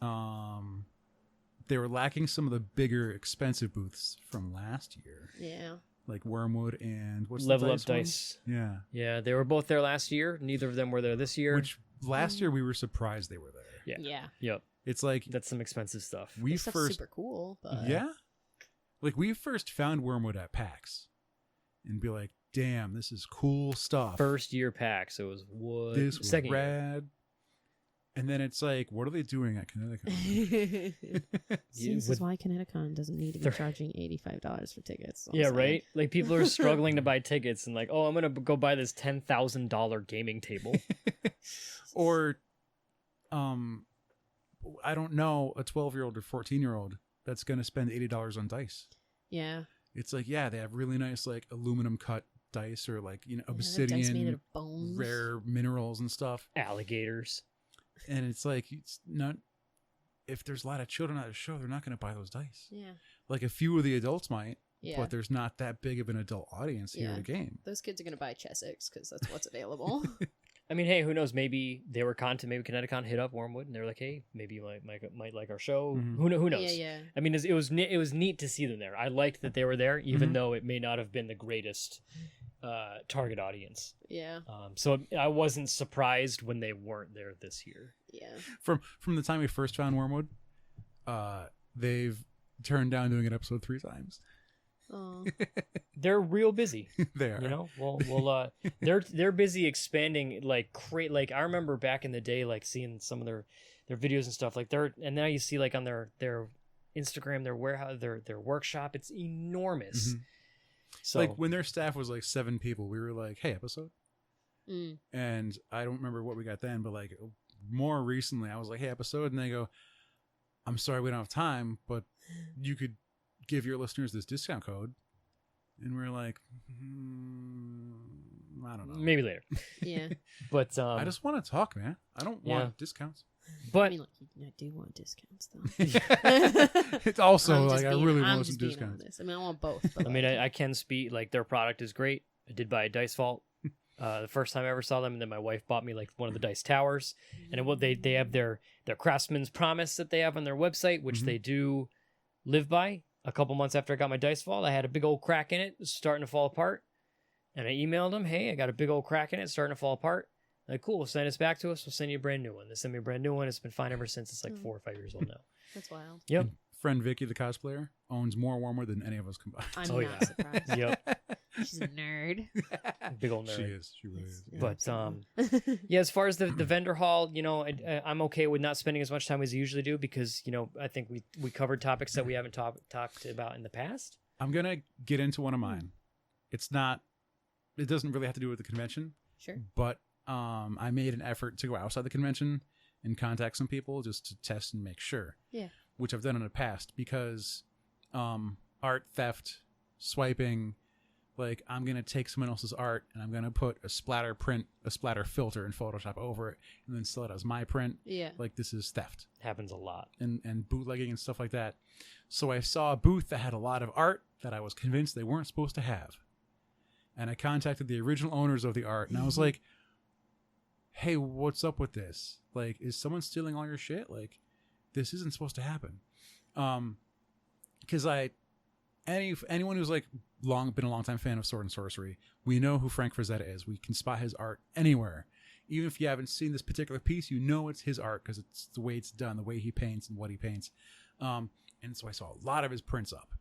They were lacking some of the bigger, expensive booths from last year, Yeah. like Wormwood and what's Level the up one? dice. Yeah. Yeah, they were both there last year. Neither of them were there this year. Which last year we were surprised they were there. Yeah. Yeah. Yep. It's like That's some expensive stuff. we This stuff's first, super cool, but yeah, like we first found Wormwood at PAX, and be like, damn, this is cool stuff. First year pack, so it was what? This was Second year. rad. And then it's like, what are they doing at ConnectiCon? See, this with- is why ConnectiCon doesn't need to be charging $85 for tickets. Yeah, right. Like people are struggling to buy tickets, and like, oh, I'm gonna go buy this $10,000 gaming table. Or, I don't know, a 12-year-old or 14-year-old that's going to spend $80 on dice. Yeah. It's like, yeah, they have really nice, like, aluminum cut dice or, like, you know, Yeah, the dice made obsidian, out of bones. rare minerals and stuff. Alligators. And it's like, it's not, if there's a lot of children at a show, they're not going to buy those dice. Yeah. Like, a few of the adults might, Yeah. but there's not that big of an adult audience here Yeah. at a game. Those kids are going to buy Chessex because that's what's available. I mean, hey, who knows? Maybe they were maybe ConnectiCon hit up Wormwood, and they were like, hey, maybe you might like our show. Mhm. Who knows? Yeah, yeah. I mean, it was neat to see them there. I liked that they were there, even Mhm. though it may not have been the greatest target audience. Yeah. So I wasn't surprised when they weren't there this year. Yeah. From the time we first found Wormwood, they've turned down doing an episode 3 times. Oh. They're real busy. They are. You know, well, they're busy expanding like like I remember back in the day, like seeing some of their videos and stuff. Like and now you see like on their Instagram, their warehouse, their workshop, it's enormous. Mm-hmm. So like when their staff was like 7 people, we were like, "Hey, episode." Mm. And I don't remember what we got then, but like more recently, I was like, "Hey, episode," and they go, "I'm sorry, we don't have time, but you could give your listeners this discount code." And we're like, I don't know. maybe later. Yeah. But I just want to talk, man. I don't want discounts. But I mean, like, I do want discounts, though. It's also I'm like just I being- really I'm want just some being discounts. honest. I mean, I want both. But I mean, like, I can speak like their product is great. I did buy a dice vault the first time I ever saw them, and then my wife bought me like one of the dice towers. And what they have their craftsman's promise that they have on their website, which Mhm. they do live by. A couple months after I got my dice vault, I had a big old crack in it, it was starting to fall apart. And I emailed them, "Hey, I got a big old crack in it, it's starting to fall apart." Like, "Cool, send us back to us. We'll send you a brand new one." They sent me a brand new one. It's been fine ever since. It's like 4 or 5 years old now. that's wild. Yep. Friend Vicky, the cosplayer, owns more Wormwood than any of us combined. I'm Oh, not yeah. surprised. Yep. She's a nerd. Big old nerd. She is. She really is. Yeah. But yeah, as far as the vendor hall, you know, I'm okay with not spending as much time as I usually do because, you know, I think we covered topics that we haven't talked about in the past. I'm gonna get into one of mine. It doesn't really have to do with the convention, Sure. but I made an effort to go outside the convention and contact some people just to test and make sure. Yeah. Which I've done in the past because art theft, swiping, like I'm going to take someone else's art and I'm going to put a splatter filter in Photoshop over it and then sell it as my print. Yeah. Like this is theft Happens a lot. and bootlegging and stuff like that. So I saw a booth that had a lot of art that I was convinced they weren't supposed to have. And I contacted the original owners of the art and I was like, "Hey, what's up with this? Like, is someone stealing all your shit? Like, this isn't supposed to happen." Because anyone who's like been a longtime fan of Sword and Sorcery, we know who Frank Frazetta is. We can spot his art anywhere. Even if you haven't seen this particular piece, you know it's his art because it's the way it's done, the way he paints and what he paints. And so I saw a lot of his prints up.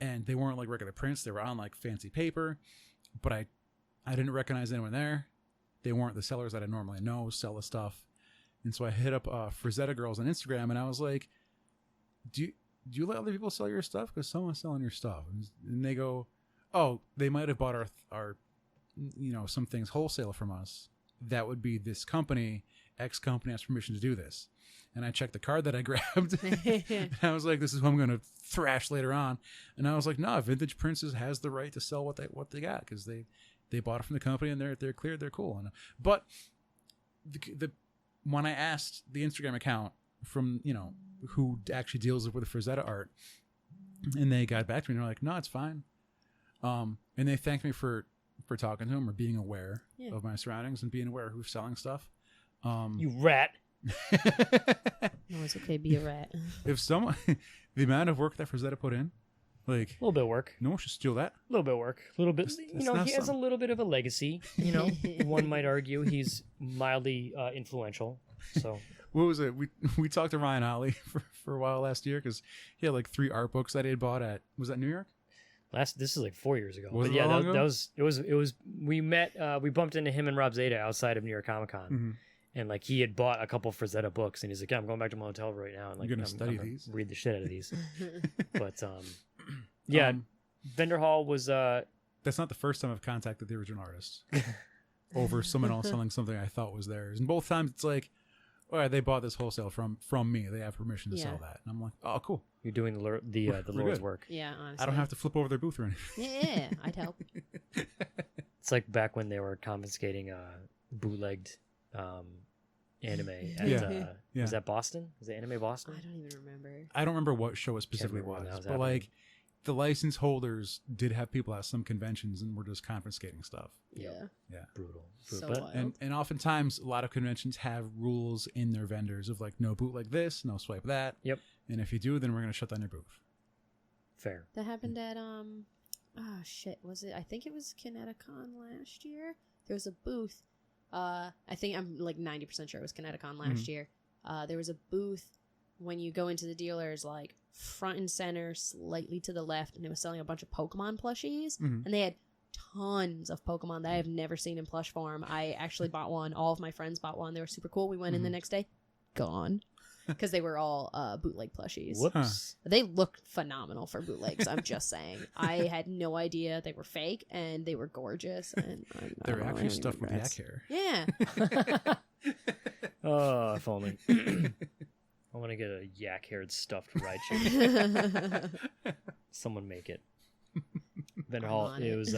And they weren't like regular prints. They were on like fancy paper. But I didn't recognize anyone there. They weren't the sellers that I normally know sell the stuff. And so I hit up Frazetta Girls on Instagram and I was like, do you let other people sell your stuff? Because someone's selling your stuff. And they go, "Oh, they might have bought our you know, some things wholesale from us. That would be this company. X company has permission to do this." And I checked the card that I grabbed. And I was like, "This is who I'm going to thrash later on." And I was like, "No, Vintage Princess has the right to sell what they got because they bought it from the company and they're cleared, they're cool." But the when I asked the Instagram account from, you know, who actually deals with the Frazetta art, and they got back to me and they're like, "No, it's fine." And they thanked me for talking to them or being aware of my surroundings and being aware of who's selling stuff. You rat. No, it's okay. Be a rat. If someone, the amount of work that Frazetta put in, like, A little bit of work. no one should steal that. A little bit of work. A little bit. That's You know, not he has a something. little bit of a legacy. You know, one might argue he's mildly influential. So What was it? We talked to Ryan Ollie for a while last year because he had like 3 art books that he had bought at, was that New York? this is like 4 years ago. Was But it yeah, that long that ago? was it was. We met. We bumped into him and Rob Zeta outside of New York Comic Con. Mm-hmm. And like he had bought a couple Frazetta books, and he's like, "Yeah, I'm going back to my hotel right now, and like You're gonna I'm study gonna these? read the shit out of these." But yeah, vendor hall was That's not the first time I've contacted the original artist over someone else selling something I thought was theirs. And both times it's like, all right, they bought this wholesale from me. They have permission to sell that. And I'm like, "Oh, cool. you're doing the We're Lord's good. work. Yeah, honestly. I don't have to flip over their booth or anything." Yeah, I'd help. It's like back when they were confiscating bootlegged anime at Yeah. was that Boston? Was it Anime I Boston? don't even remember. I don't remember what show it specifically remember when was, that was but happening. like the license holders did have people at some conventions and were just confiscating stuff. Yeah. Brutal. So But wild. And oftentimes a lot of conventions have rules in their vendors of like no bootleg this, no swipe that. Yep. And if you do, then we're going to shut down your booth. fair. That happened at oh shit, was it? I think it was ConnectiCon last year. There was a booth. I think I'm like 90% sure it was ConnectiCon last year. There was a booth when you go into the dealers, like front and center, slightly to the left, and they were selling a bunch of Pokemon plushies, and they had tons of Pokemon that I have never seen in plush form. I actually bought one. All of my friends bought one. They were super cool. We went in the next day, gone. Because they were all bootleg plushies. Whoops. They look phenomenal for bootlegs. I'm just saying. I had no idea they were fake, and they were gorgeous. And They were actually stuffed with yak hair. Yeah. Oh, if only. I want to get a yak-haired stuffed Raichu. Someone make it. Vendor Hall, it was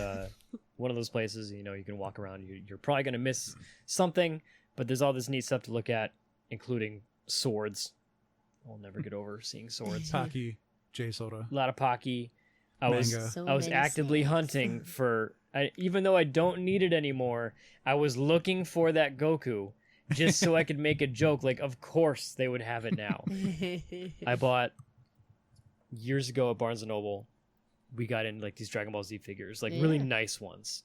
one of those places, you know, you can walk around. You're probably going to miss something, but there's all this neat stuff to look at, including swords. I'll never get over seeing swords. Pocky, J-Soda. A lot of Pocky. I was Manga. actively hunting for, even though I don't need it anymore, I was looking for that Goku just so I could make a joke. Like, of course they would have it now. I bought, years ago at Barnes & Noble, we got in like these Dragon Ball Z figures, like really nice ones.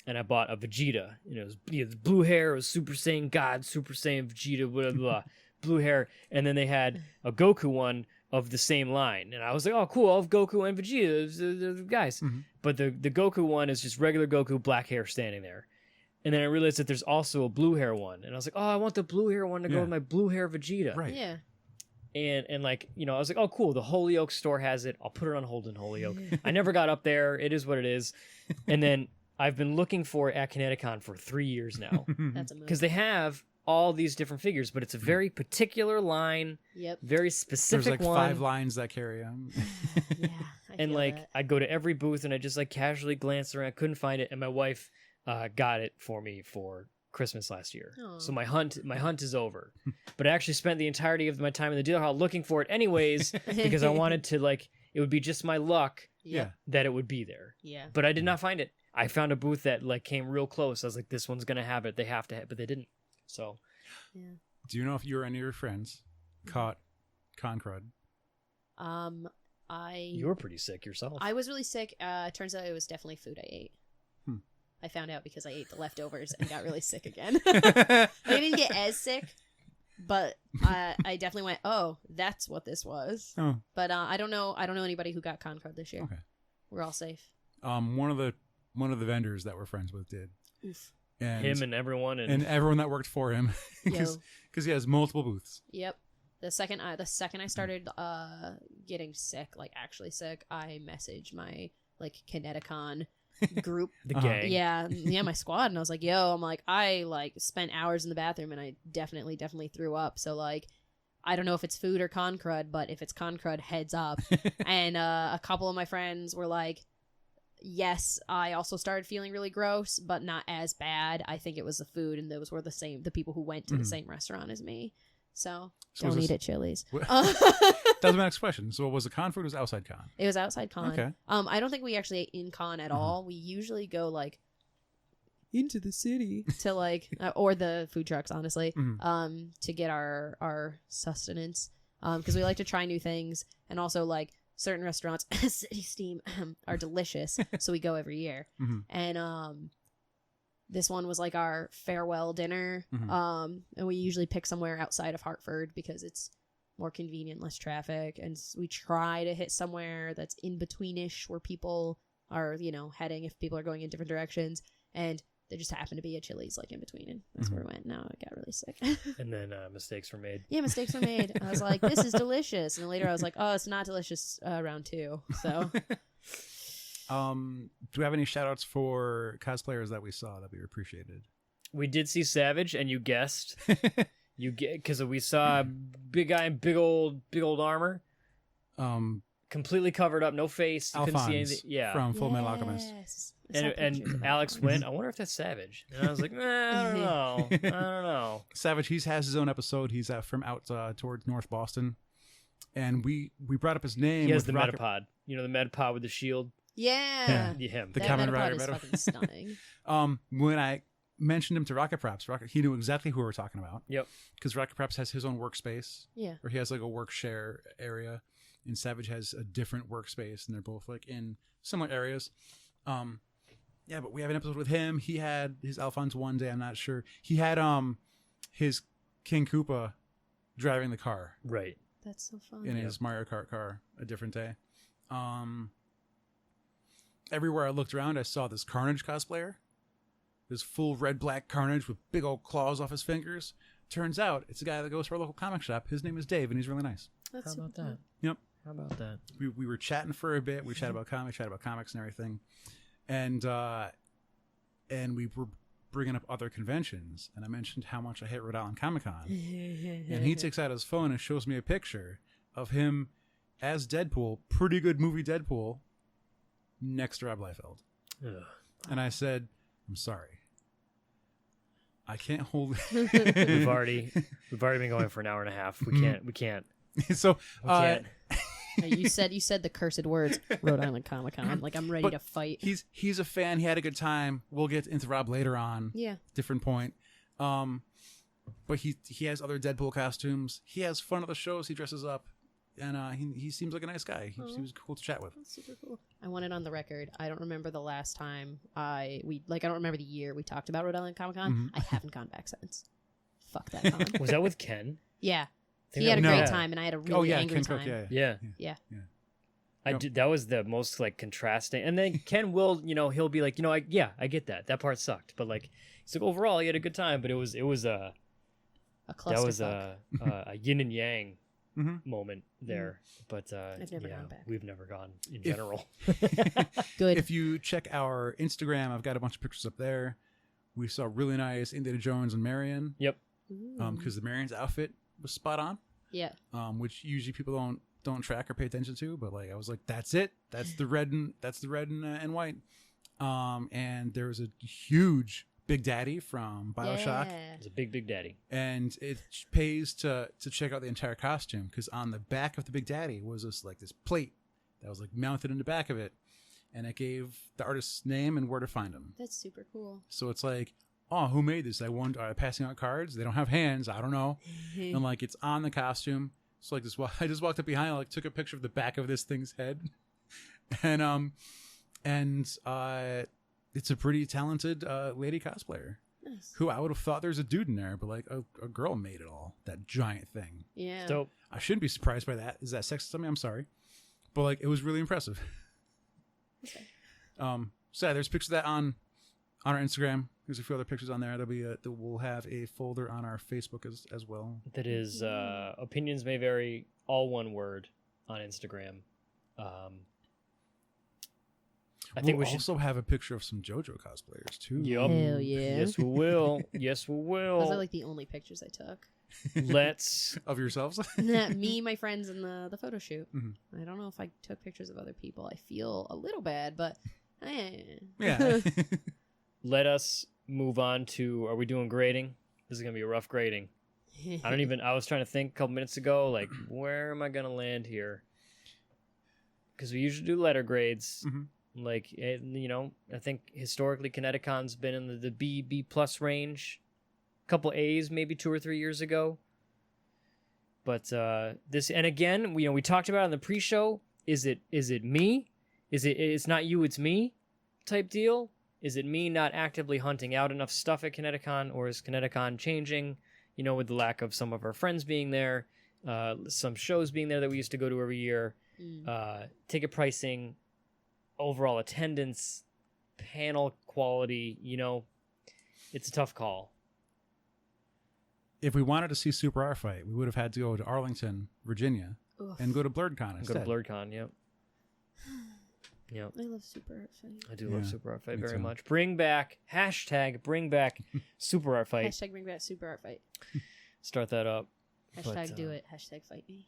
And I bought a Vegeta. You know, it was blue hair, it was Super Saiyan God, Super Saiyan Vegeta, blah, blah, blah, blue hair. And then they had a Goku one of the same line. And I was like, oh, cool, I'll have Goku and Vegeta, the guys. But the Goku one is just regular Goku, black hair standing there. And then I realized that there's also a blue hair one. And I was like, oh, I want the blue hair one to go with my blue hair Vegeta. Right. Yeah. And like, you know, I was like, oh, cool, the Holyoke store has it. I'll put it on hold in Holyoke. I never got up there. It is what it is. And then I've been looking for it at ConnectiCon for 3 years now. That's a move. Because they have all these different figures, but it's a very particular line. Yep. Very specific There's like one. 5 lines that carry them. Yeah. And like, I'd go to every booth and I just like casually glance around. I couldn't find it. And my wife got it for me for Christmas last year. Aww. So my hunt is over. But I actually spent the entirety of my time in the dealer hall looking for it anyways, because I wanted to, like, it would be just my luck that it would be there. Yeah. But I did not find it. I found a booth that like came real close. I was like, this one's gonna have it. They have to have, but they didn't. So Yeah. Do you know if you or any of your friends caught con crud? you were pretty sick yourself. I was really sick. Turns out it was definitely food I ate. I found out because I ate the leftovers and got really sick again. I didn't get as sick, but I definitely went, oh, that's what this was. Oh. But I don't know anybody who got con crud this year. Okay. We're all safe. One of the vendors that we're friends with did. Oof. And him and everyone and everyone that worked for him, because he has multiple booths. Yep. The second I started getting sick, like actually sick, I messaged my like ConnectiCon group, the gang. Yeah, my squad, and I was like, yo, I'm like, I like spent hours in the bathroom and I definitely threw up. So like, I don't know if it's food or con crud, but if it's con crud, heads up. And a couple of my friends were like, yes, I also started feeling really gross, but not as bad. I think it was the food, and those were the people who went to the same restaurant as me. So don't eat at Chili's. That was my next question. So was it con food or was it outside con? It was outside con. Okay. I don't think we actually ate in con at all. We usually go like into the city to like or the food trucks, honestly, to get our sustenance. Because we like to try new things, and also like certain restaurants, City Steam, are delicious, so we go every year. And this one was like our farewell dinner. And we usually pick somewhere outside of Hartford because it's more convenient, less traffic, and we try to hit somewhere that's in betweenish where people are, you know, heading if people are going in different directions. And there just happened to be a Chili's like in between, and that's where we went. Now I got really sick. And then mistakes were made. Yeah, mistakes were made. I was like, this is delicious. And then later I was like, oh, it's not delicious, round 2. So do we have any shout outs for cosplayers that we saw that we appreciated? We did see Savage, and you guessed. Because we saw a big guy in big old armor. Completely covered up, no face. You couldn't see anything. Yeah. From Full Metal Alchemist. And Alex went, I wonder if that's Savage. And I was like, I don't know. Savage, he has his own episode. He's from out towards North Boston. And we brought up his name. He has the Metapod. You know, the Metapod with the shield? Yeah. Him. The that Kamen Metapod Rider. is fucking stunning. When I mentioned him to Rocket Props, he knew exactly who we were talking about. Yep. Because Rocket Props has his own workspace. Yeah. Or he has like a work share area. and Savage has a different workspace, and they're both like in similar areas. Yeah, but we have an episode with him. He had his Alphonse one day. I'm not sure. He had his King Koopa driving the car Right. That's so fun. in his Mario Kart car a different day. Everywhere I looked around, I saw this Carnage cosplayer. This full red-black Carnage with big old claws off his fingers. Turns out it's a guy that goes to our local comic shop. His name is Dave, and he's really nice. That's How super about cool. that? Yep. How about that? We were chatting for a bit. We chatted about comics and everything. And we were bringing up other conventions. And I mentioned how much I hate Rhode Island Comic Con. And he takes out his phone and shows me a picture of him as Deadpool, pretty good movie Deadpool, next to Rob Liefeld. Ugh. And I said, I'm sorry. I can't hold We've already been going for an hour and a half. We can't. So We can't. Hey, you said the cursed words, Rhode Island Comic Con. Like, I'm ready But to fight. he's a fan. He had a good time. We'll get into Rob later on. Yeah. Different point. But he has other Deadpool costumes. He has fun at the shows. He dresses up, and he seems like a nice guy. He was cool to chat with. That's super cool. I want it on the record. I don't remember the last time I don't remember the year we talked about Rhode Island Comic Con. Mhm. I haven't gone back since. Fuck that con. Was that with Ken? Yeah. I think He had a that was- great yeah. time, and I had a really angry Ken time. Cook. Yeah. Yeah. Yeah. I Yep. did. That was the most like contrasting. And then Ken will, he'll be like, I get that. That part sucked, but like, he's like overall he had a good time. But it was A clusterfuck. that was a yin and yang Mhm. moment there. But I've never gone back. We've never gone in If- general. Good. If you check our Instagram, I've got a bunch of pictures up there. We saw really nice Indiana Jones and Marion, Yep. because the Marion's outfit was spot on, Yeah. which usually people don't track or pay attention to. But like, I was like, that's it. That's the red and white. And there was a huge Big Daddy from BioShock. Yeah. It's a big daddy. And it pays to check out the entire costume, because on the back of the Big Daddy was this plate that was like mounted in the back of it, and it gave the artist's name and where to find him. That's super cool. So it's like, oh, who made this? Are they passing out cards? They don't have hands. I don't know. And like, it's on the costume. So like this, I just walked up behind, like took a picture of the back of this thing's head, and it's a pretty talented lady cosplayer. Nice. Who I would have thought there's a dude in there, but like a girl made it all. That giant thing. Yeah. Dope. I shouldn't be surprised by that. Is that sexist of me? I'm sorry. But like, it was really impressive. Okay. So yeah, there's pictures of that on our Instagram. There's a few other pictures on there. We'll have a folder on our Facebook as well. That is opinions may vary, all one word on Instagram. I think we should also have a picture of some JoJo cosplayers too. Yup. Hell yeah. Yes, we will. Yes, we will. Those are like the only pictures I took. Let's. Of yourselves. Me, my friends, and the photo shoot. Mhm. I don't know if I took pictures of other people. I feel a little bad, but Yeah. Let us move on to. Are we doing grading? This is gonna be a rough grading. I was trying to think a couple minutes ago, like, where am I gonna land here? Because we usually do letter grades. Mhm. Like, I think historically ConnectiCon's been in the B plus range. A couple A's maybe 2 or 3 years ago. But this, and again, we talked about it on the pre-show. Is it me? It's not you, it's me type deal? Is it me not actively hunting out enough stuff at ConnectiCon, or is ConnectiCon changing, with the lack of some of our friends being there, some shows being there that we used to go to every year, ticket pricing, overall attendance, panel quality, it's a tough call. If we wanted to see Super R Fight, we would have had to go to Arlington, Virginia, Oof. and go to BlurredCon Go instead. to BlurredCon, yep. Yep. I love Super Art Fight. I do love Yeah, Super Art Fight me very too. much. Bring back Super Art Fight. Hashtag bring back Super Art Fight. Start that up. Hashtag But, do it. Hashtag fight me.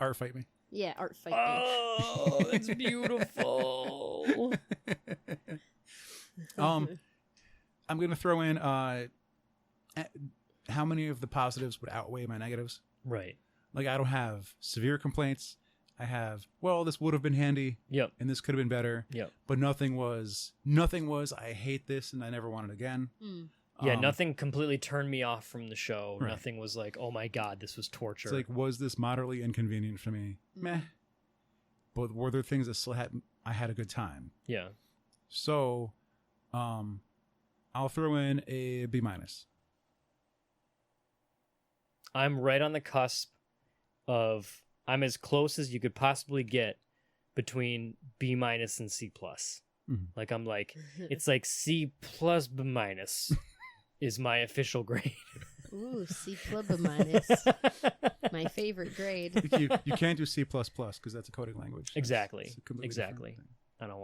Art Fight Me. Yeah, art fight Oh, that's beautiful. me. I'm gonna throw in how many of the positives would outweigh my negatives. Right. Like, I don't have severe complaints. I have, well, this would have been handy, Yep. and this could have been better. Yep. But nothing was I hate this and I never want it again. Yeah, nothing completely turned me off from the show. Right. Nothing was like, oh my god, this was torture. It's like, was this moderately inconvenient for me? Meh. But were there things that still I had a good time? Yeah. So, I'll throw in a B-. I'm right on the cusp of, I'm as close as you could possibly get between B- and C+. Like, I'm like, it's like C plus B- is my official grade. Ooh, C plus B minus. My favorite grade. You can't do C++ because that's a coding language. Exactly. It's a completely Exactly. different thing. I don't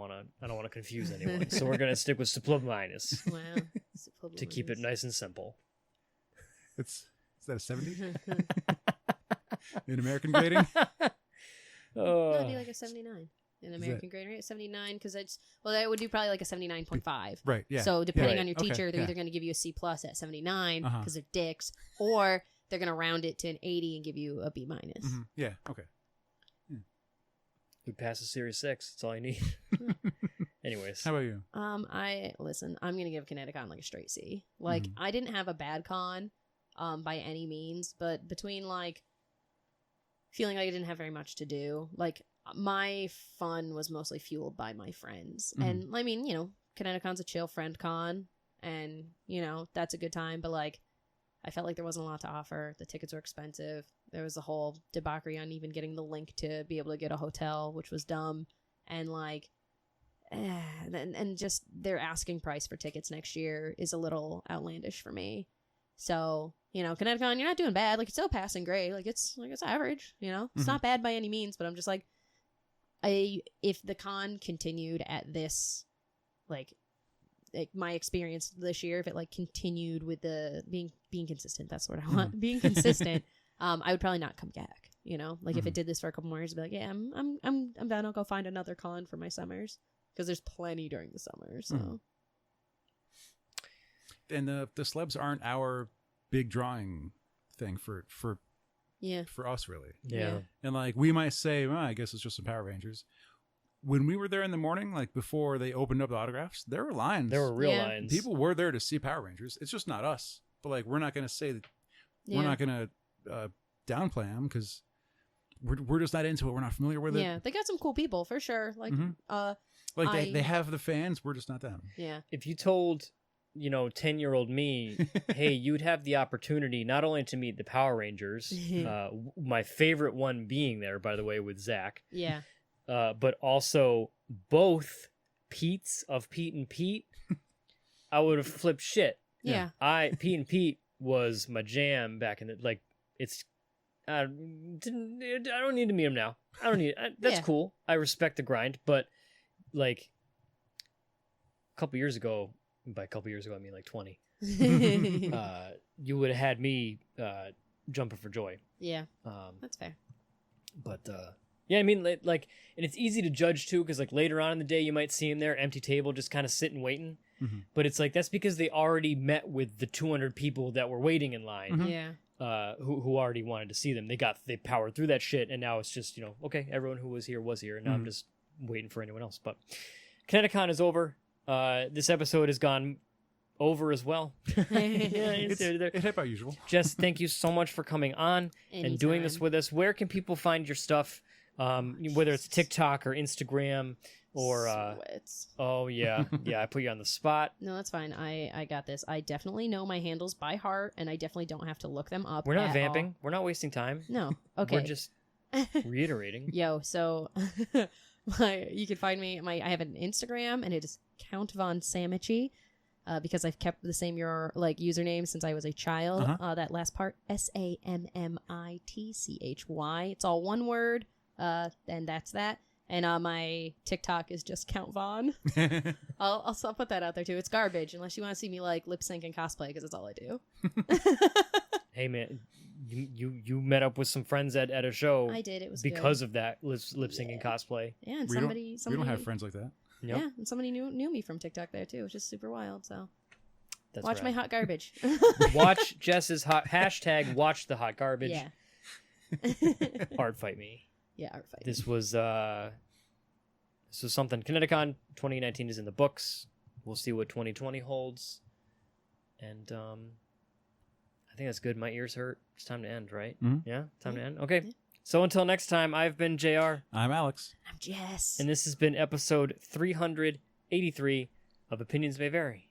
want to confuse anyone. So we're going to stick with C plus minus Wow. C plus B to keep it minus. nice and simple. Is that a 70 in American grading? Oh, That'd be like a 79 in American grade rate. 79 because that would do probably like a 79.5. Right. Yeah. So depending yeah. on your Okay, teacher, they're yeah. either going to give you a C plus at 79 Uh-huh. because they're dicks, or they're going to round it to an 80 and give you a B minus. Mhm. Yeah. Okay. we passed a Series 6. That's all I need. Anyways. How about you? I'm going to give ConnectiCon like a straight C. Like I didn't have a bad con by any means, but between like feeling like I didn't have very much to do, like my fun was mostly fueled by my friends. And I mean, ConnectiCon's a chill friend con, and that's a good time, but like I felt like there wasn't a lot to offer. The tickets were expensive. There was a whole debauchery on even getting the link to be able to get a hotel, which was dumb. And like and just their asking price for tickets next year is a little outlandish for me. So, ConnectiCon, you're not doing bad. Like, it's still passing grade. Like, it's average, It's not bad by any means, but I'm just like, if the con continued at this, like my experience this year, if it like continued with the being consistent, that's what I want. Being consistent, I would probably not come back, Like if it did this for a couple more years, I'd be like, yeah, I'm done. I'll go find another con for my summers, because there's plenty during the summer. So. And the celebs aren't our big drawing thing for us, really. Yeah. And like we might say, well, I guess it's just some Power Rangers. When we were there in the morning, like before they opened up the autographs, there were lines. There were real Yeah. lines. People were there to see Power Rangers. It's just not us. But like we're not going to say that. We're not going to downplay them because we're just not into it. We're not familiar with it. Yeah, they got some cool people for sure. Like, Like they have the fans. We're just not them. yeah, If you told 10-year-old me, hey, you'd have the opportunity not only to meet the Power Rangers, my favorite one being there, by the way, with Zach, yeah, but also both Pete's of Pete and Pete, I would have flipped shit. yeah. Pete and Pete was my jam back in the, like, it's, I don't need to meet him now. That's Yeah. cool. I respect the grind, but like a couple years ago, by a couple years ago, I mean like 20, you would have had me jumping for joy. Yeah, that's fair. But yeah, I mean, like, and it's easy to judge too, because like later on in the day, you might see him there, empty table, just kind of sitting waiting. But it's like that's because they already met with the 200 people that were waiting in line, Yeah, who already wanted to see them. They powered through that shit, and now it's just okay, everyone who was here, and now I'm just waiting for anyone else. But ConnectiCon is over. This episode has gone over as well. It hit by usual. Jess, thank you so much for coming on and doing this Anytime. with us. Where can people find your stuff? Whether it's TikTok or Instagram or Sweats. oh yeah, I put you on the spot. No, that's fine. I got this. I definitely know my handles by heart, and I definitely don't have to look them up. We're not at vamping. all. We're not wasting time. No. Okay. We're just reiterating. Yo, so you can find me. I have an Instagram, and it is Count Von Samichi, because I've kept the same username since I was a child. That last part, SAMMITCHY. It's all one word, and that's that. And my TikTok is just Count Von. I'll put that out there too. It's garbage unless you want to see me like lip sync and cosplay, because that's all I do. Hey man, you met up with some friends at a show. I did. It was because good. of that lip syncing we Yeah, and We somebody don't have friends like that. Yep. Yeah, and somebody knew me from TikTok there too, which is super wild. So That's watch rad. my hot garbage. Watch Jess's hashtag. Watch the hot garbage. Yeah. Art fight me. Yeah, art fight. This was something. ConnectiCon 2019 is in the books. We'll see what 2020 holds. And I think that's good. My ears hurt. It's time to end, right? Mhm. Yeah, time to end. Okay. So until next time, I've been JR. I'm Alex. I'm Jess. And this has been episode 383 of Opinions May Vary.